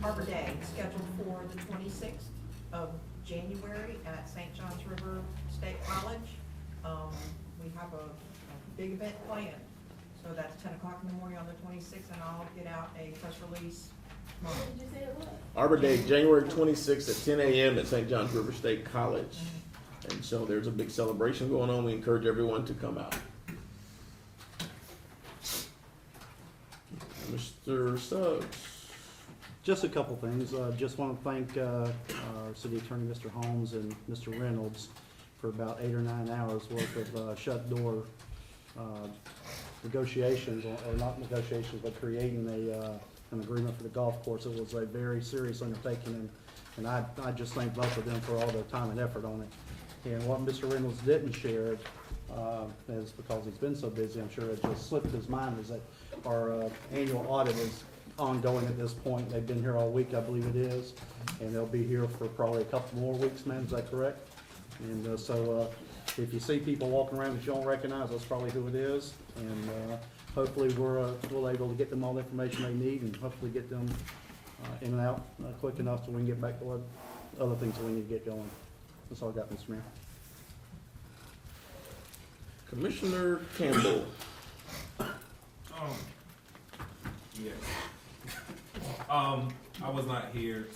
Arbor Day, scheduled for the 26th of January at St. John's River State College. We have a big event planned. So that's 10 o'clock in the morning on the 26th, and I'll get out a press release tomorrow. What did you say it was? Arbor Day, January 26th at 10 a.m. at St. John's River State College. And so there's a big celebration going on. We encourage everyone to come out. Mr. Suggs. Just a couple things. Just want to thank our city attorney, Mr. Holmes, and Mr. Reynolds for about 8 or 9 hours worth of shut door negotiations, or not negotiations, but creating an agreement for the golf course. It was a very serious undertaking, and I just thank both of them for all their time and effort on it. And what Mr. Reynolds didn't share, is because he's been so busy, I'm sure it just slipped his mind, is that our annual audit is ongoing at this point. They've been here all week, I believe it is, and they'll be here for probably a couple more weeks, ma'am, is that correct? And so if you see people walking around that you don't recognize, that's probably who it is. And hopefully we'll able to get them all the information they need and hopefully get them in and out quick enough so we can get back to what other things that we need to get going. That's all I got, Mr. Mayor. Commissioner Campbell. Yes. I was not here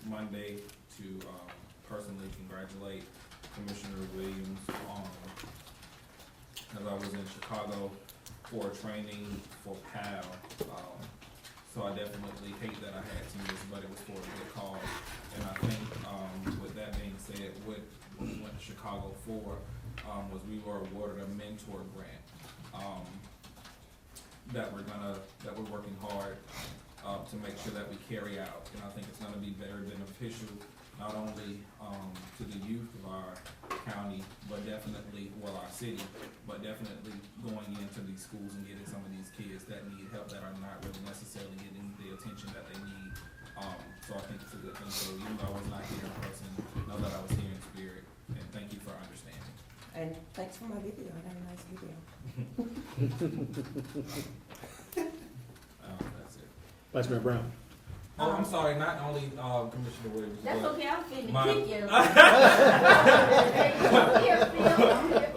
Monday to personally congratulate Commissioner Williams as I was in Chicago for training for PAL. So I definitely hate that I had to miss, but it was for a good cause. And I think with that being said, what we went to Chicago for was we were awarded a mentor grant that we're working hard to make sure that we carry out. And I think it's gonna be very beneficial, not only to the youth of our county, but definitely, well, our city, but definitely going into these schools and getting some of these kids that need help that are not really necessarily getting the attention that they need. So I think it's a good thing. So even though I was not here in person, know that I was here in spirit, and thank you for understanding. And thanks for my video. I got a nice video. That's it. Vice Mayor Brown. Oh, I'm sorry, not only Commissioner Williams. That's but okay, I'm finna my- kick you.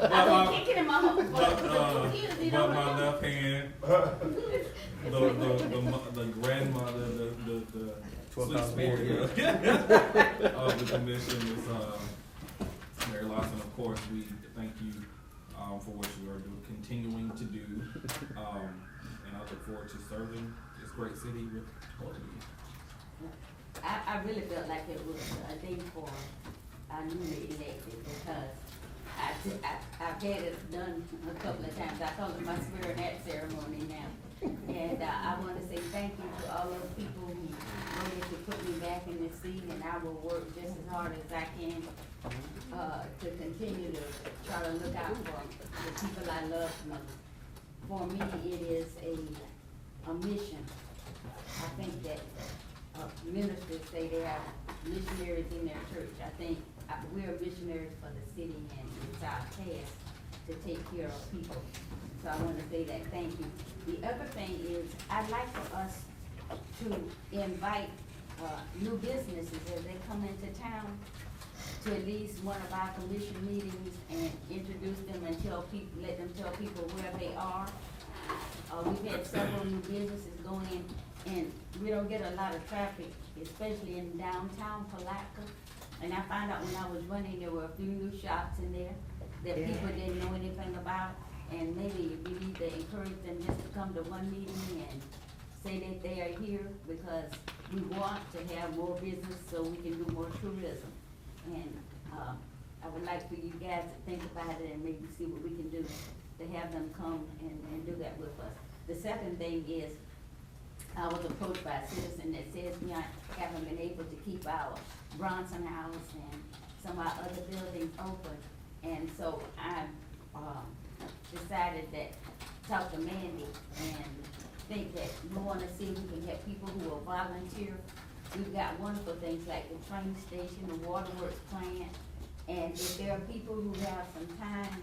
I've been kicking him off for 2 years, you know But my what? left hand, the grandmother, the sweet spirit of the commission is Mary Lawson. Of course, we thank you for what you are continuing to do, and I look forward to serving this great city with all of you. I really felt like it was a day for our newly elected because I've had it done a couple of times. I call it my swearing at ceremony now. And I want to say thank you to all those people who wanted to put me back in this seat, and I will work just as hard as I can to continue to try to look out for the people I love most. For me, it is a mission I think that ministers say they have missionaries in their church. I think we're missionaries for the city, and it's our task to take care of people. So I want to say that, thank you. The other thing is, I'd like for us to invite new businesses as they come into town to at least one of our commission meetings and introduce them and tell people, let them tell people where they are. We've had several new businesses going in, and we don't get a lot of traffic, especially in downtown Palatka. And I found out when I was running, there were a few new shops in there that people didn't know anything about. And maybe we need to encourage them just to come to one meeting and say that they are here because we want to have more business so we can do more tourism. And I would like for you guys to think about it and maybe see what we can do to have them come and do that with us. The second thing is, I was approached by a citizen that says we haven't been able to keep our Bronson House and some of our other buildings open. And so I decided that, talk to Mandy and think that we want to see if we can have people who will volunteer. We've got wonderful things like the train station, the waterworks plant, and if there are people who have some time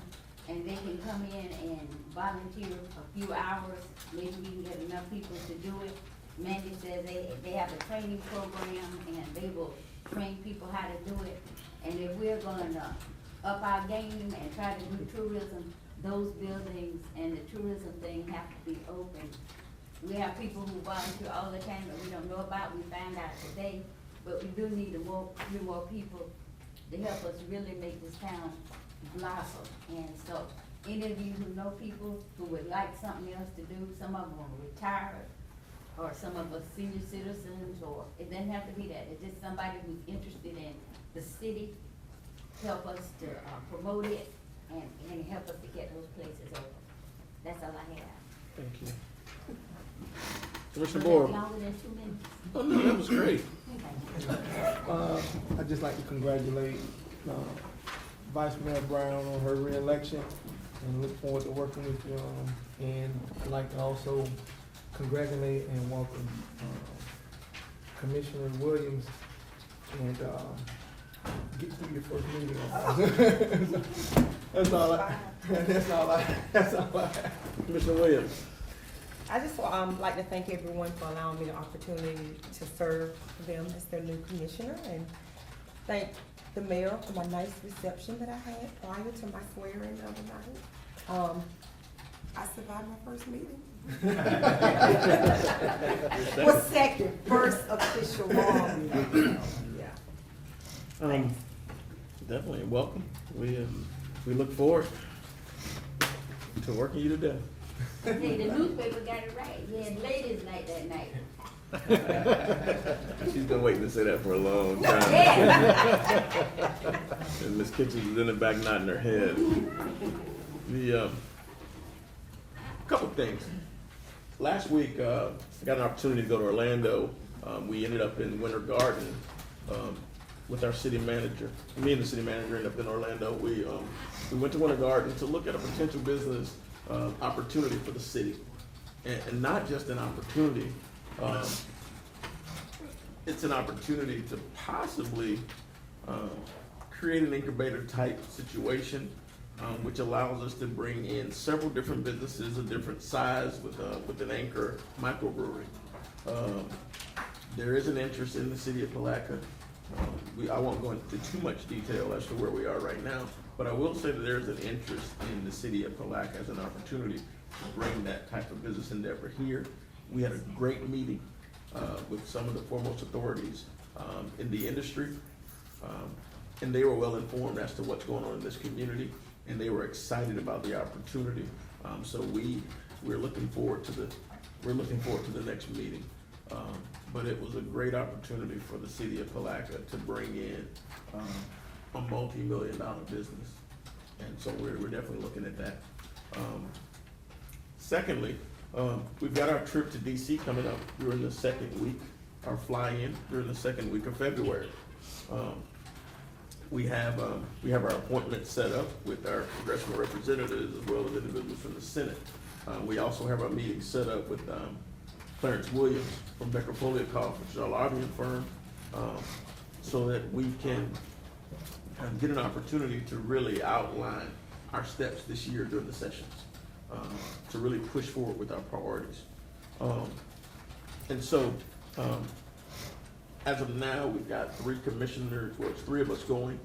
and they can come in and volunteer a few hours, maybe we can get enough people to do it. Mandy says they have a training program and they will train people how to do it. And if we're gonna up our game and try to do tourism, those buildings and the tourism thing have to be open. We have people who volunteer all the time that we don't know about. We found out today, but we do need few more people to help us really make this town blossom. And so, any of you who know people who would like something else to do, some of them are retired, or some of us senior citizens, or it doesn't have to be that. It's just somebody who's interested in the city, help us to promote it and help us to get those places open. That's all I have. Thank you. Commissioner Board. Longer than 2 minutes. Oh, no, that was great. I'd just like to congratulate Vice Mayor Brown on her reelection and look forward to working with you. And I'd like to also congratulate and welcome Commissioner Williams and get through your first meeting. That's all I have. Commissioner Williams. I just like to thank everyone for allowing me the opportunity to serve them as their new commissioner, and thank the mayor for my nice reception that I had prior to my swearing the other night. I survived my first meeting. Well, second, first official law meeting. Yeah. Definitely welcome. We look forward to working you to death. Hey, the newspaper got it right. We had ladies' night that night. She's been waiting to say that for a long time. And Ms. Kitchens is in the back nodding her head. The couple things. Last week, I got an opportunity to go to Orlando. We ended up in Winter Garden with our city manager. Me and the city manager ended up in Orlando. We went to Winter Garden to look at a potential business opportunity for the city, and not just an opportunity. It's an opportunity to possibly create an incubator type situation, which allows us to bring in several different businesses of different size with an anchor microbrewery. There is an interest in the city of Palatka. I won't go into too much detail as to where we are right now, but I will say that there is an interest in the city of Palatka as an opportunity to bring that type of business endeavor here. We had a great meeting with some of the foremost authorities in the industry, and they were well informed as to what's going on in this community, and they were excited about the opportunity. So we're looking forward to the next meeting. But it was a great opportunity for the city of Palatka to bring in a multi-million-dollar business, and so we're definitely looking at that. Secondly, we've got our trip to DC coming up during the second week, our fly-in during the second week of February. We have our appointments set up with our congressional representatives as well as individuals from the Senate. We also have our meeting set up with Clarence Williams from Becker Poliakoff, which is our lobbying firm, so that we can get an opportunity to really outline our steps this year during the sessions, to really push forward with our priorities. And so, as of now, we've got 3 commissioners, well, it's 3 of us going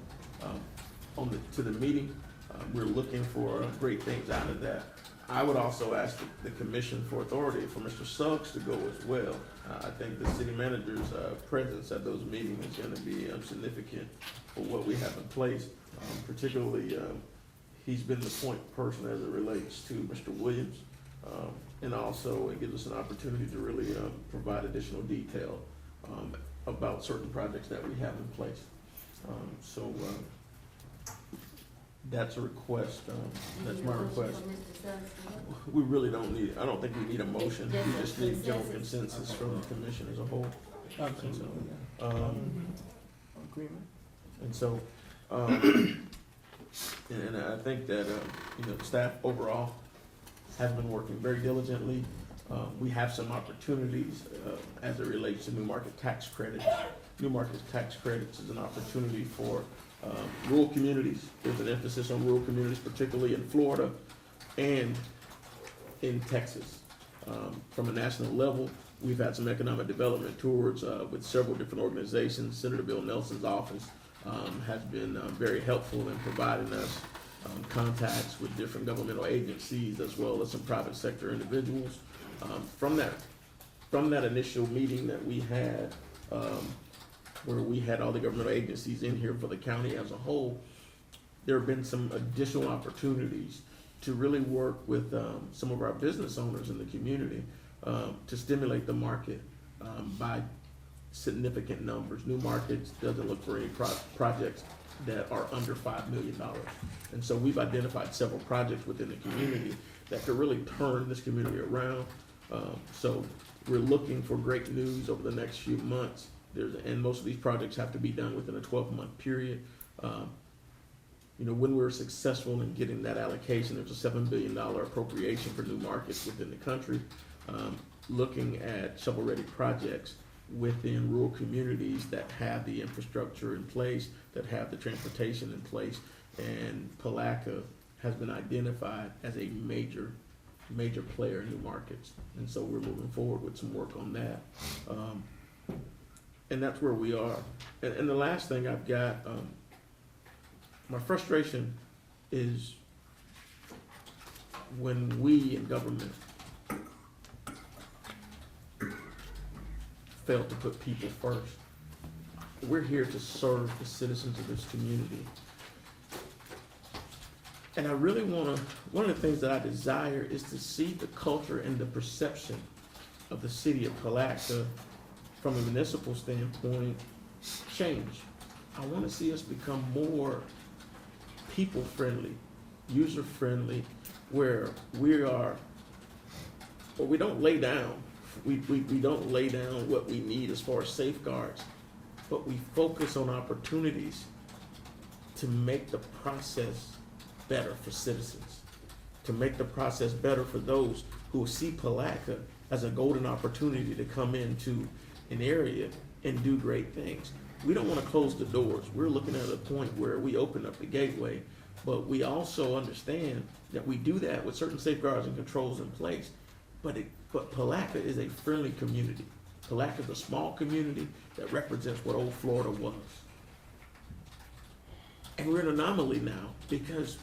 to the meeting. We're looking for great things out of that. I would also ask the commission for authority for Mr. Suggs to go as well. I think the city manager's presence at those meetings is going to be significant for what we have in place. Particularly, he's been the point person as it relates to Mr. Williams. And also it gives us an opportunity to really provide additional detail about certain projects that we have in place. So that's a request, that's my request. We really don't need, I don't think we need a motion, we just need general consensus from the commission as a whole. Agreement. And so, and I think that, staff overall has been working very diligently. We have some opportunities as it relates to new market tax credits. New market tax credits is an opportunity for rural communities. There's an emphasis on rural communities, particularly in Florida and in Texas. From a national level, we've had some economic development tours with several different organizations. Senator Bill Nelson's office has been very helpful in providing us contacts with different governmental agencies as well as some private sector individuals. From that initial meeting that we had, where we had all the governmental agencies in here for the county as a whole, there have been some additional opportunities to really work with some of our business owners in the community to stimulate the market by significant numbers. New Markets doesn't look for any projects that are under $5 million. And so we've identified several projects within the community that could really turn this community around. So we're looking for great news over the next few months. And most of these projects have to be done within a 12-month period. When we're successful in getting that allocation, there's a $7 billion appropriation for new markets within the country. Looking at shovel-ready projects within rural communities that have the infrastructure in place, that have the transportation in place, and Palatka has been identified as a major player in new markets. And so we're moving forward with some work on that. And that's where we are. And the last thing I've got, my frustration is when we in government fail to put people first. We're here to serve the citizens of this community. And I really one of the things that I desire is to see the culture and the perception of the city of Khalakka from a municipal standpoint change. I want to see us become more people-friendly, user-friendly, where we don't lay down. We don't lay down what we need as far as safeguards, but we focus on opportunities to make the process better for citizens, to make the process better for those who see Palatka as a golden opportunity to come into an area and do great things. We don't want to close the doors. We're looking at a point where we open up the gateway, but we also understand that we do that with certain safeguards and controls in place. But Palatka is a friendly community. Palatka is a small community that represents what old Florida was. And we're an anomaly now because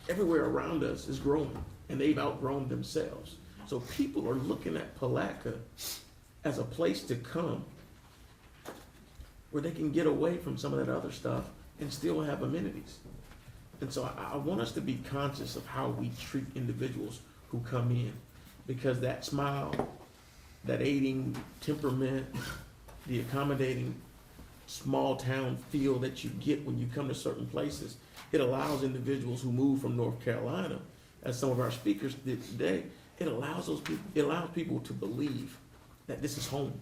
everywhere around us is growing and they've outgrown themselves. So people are looking at Palatka as a place to come where they can get away from some of that other stuff and still have amenities. And so I want us to be conscious of how we treat individuals who come in, because that smile, that aiding temperament, the accommodating small town feel that you get when you come to certain places, it allows individuals who move from North Carolina, as some of our speakers did today, it allows people to believe that this is home,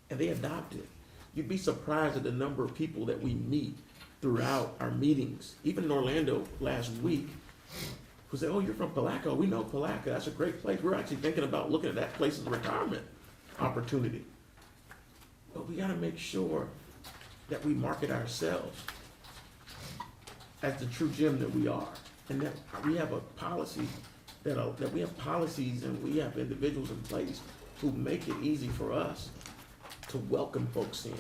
and they adopt it. You'd be surprised at the number of people that we meet throughout our meetings, even in Orlando last week, who say, "Oh, you're from Palatka. We know Palatka. That's a great place. We're actually thinking about looking at that place as retirement." opportunity. But we gotta make sure that we market ourselves as the true gem that we are, and that we have a policy that we have policies and we have individuals in place who make it easy for us to welcome folks in.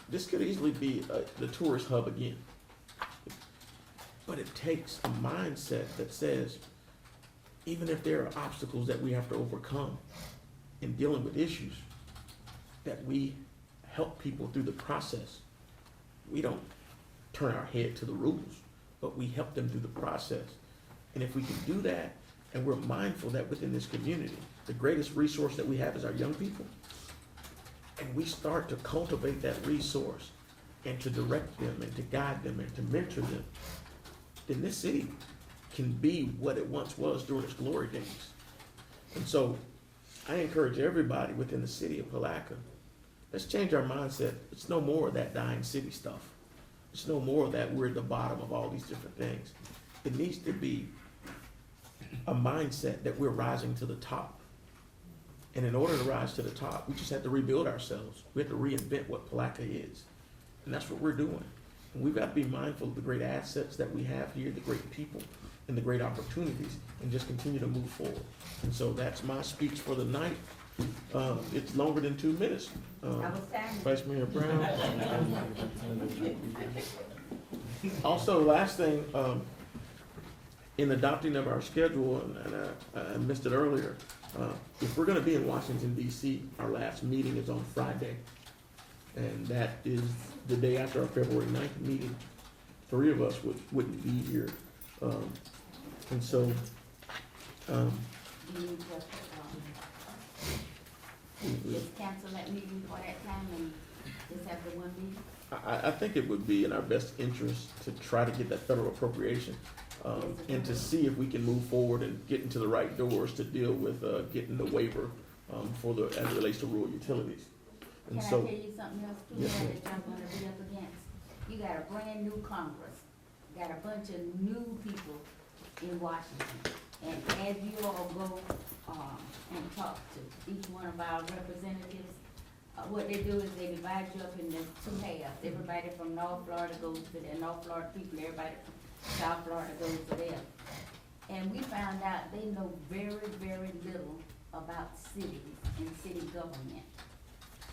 This could easily be the tourist hub again. But it takes a mindset that says, even if there are obstacles that we have to overcome in dealing with issues, that we help people through the process. We don't turn our head to the rules, but we help them through the process. And if we can do that, and we're mindful that within this community, the greatest resource that we have is our young people, and we start to cultivate that resource and to direct them and to guide them and to mentor them, then this city can be what it once was during its glory days. And so I encourage everybody within the city of Palatka, let's change our mindset. It's no more of that dying city stuff. It's no more of that we're at the bottom of all these different things. It needs to be a mindset that we're rising to the top. And in order to rise to the top, we just have to rebuild ourselves. We have to reinvent what Palatka is. And that's what we're doing. And we've got to be mindful of the great assets that we have here, the great people, and the great opportunities, and just continue to move forward. And so that's my speech for the night. It's longer than 2 minutes. Vice Mayor Brown. Also, last thing, in adopting of our schedule, and I missed it earlier, if we're gonna be in Washington DC, our last meeting is on Friday. And that is the day after our February 9th meeting. 3 of us wouldn't be here. And so, Just cancel that meeting for that time and just have the one meeting? I think it would be in our best interest to try to get that federal appropriation, and to see if we can move forward and get into the right doors to deal with, getting the waiver, as it relates to rural utilities. And Can I so, tell you something else too, yes, ma'am. that y'all gonna be up against? You got a brand new Congress, got a bunch of new people in Washington. And as you all go, and talk to each one of our representatives, what they do is they divide you up into 2 halves. Everybody from North Florida goes to their North Florida people, everybody from South Florida goes to them. And we found out they know very, very little about cities and city government.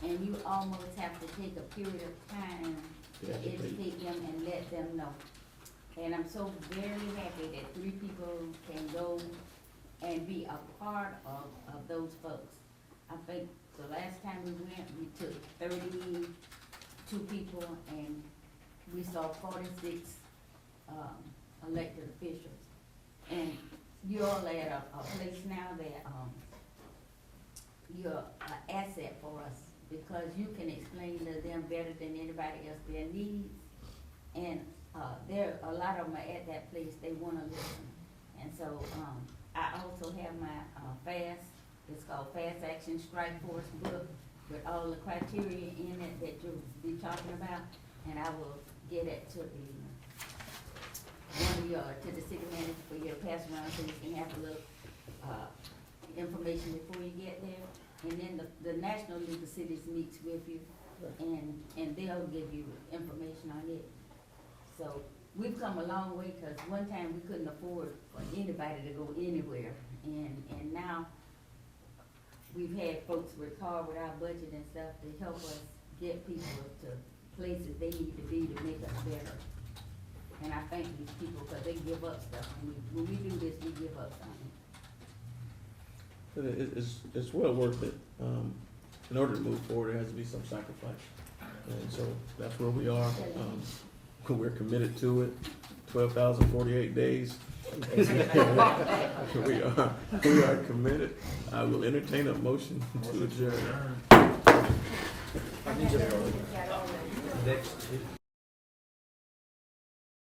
And you almost have to take a period of time to educate them and let them know. And I'm so very happy that 3 people can go and be a part of those folks. I think the last time we went, we took 32 people and we saw 46 elected officials. And you're all at a place now that you're an asset for us, because you can explain to them better than anybody else their needs. And there, a lot of them are at that place, they wanna listen. And so, I also have my it's called Fast Action Strike Force book with all the criteria in it that you'll be talking about. And I will get it to to the city manager for you to pass around so you can have a little, information before you get there. And then the National League of Cities meets with you and they'll give you information on it. So we've come a long way, because one time we couldn't afford for anybody to go anywhere. And now we've had folks work hard with our budget and stuff to help us get people to places they need to be to make us better. And I thank these people, because they give up stuff. When we do this, we give up something. it's well worth it. In order to move forward, there has to be some sacrifice. And so that's where we are. We're committed to it. 12,048 days. We are committed. I will entertain a motion to adjourn.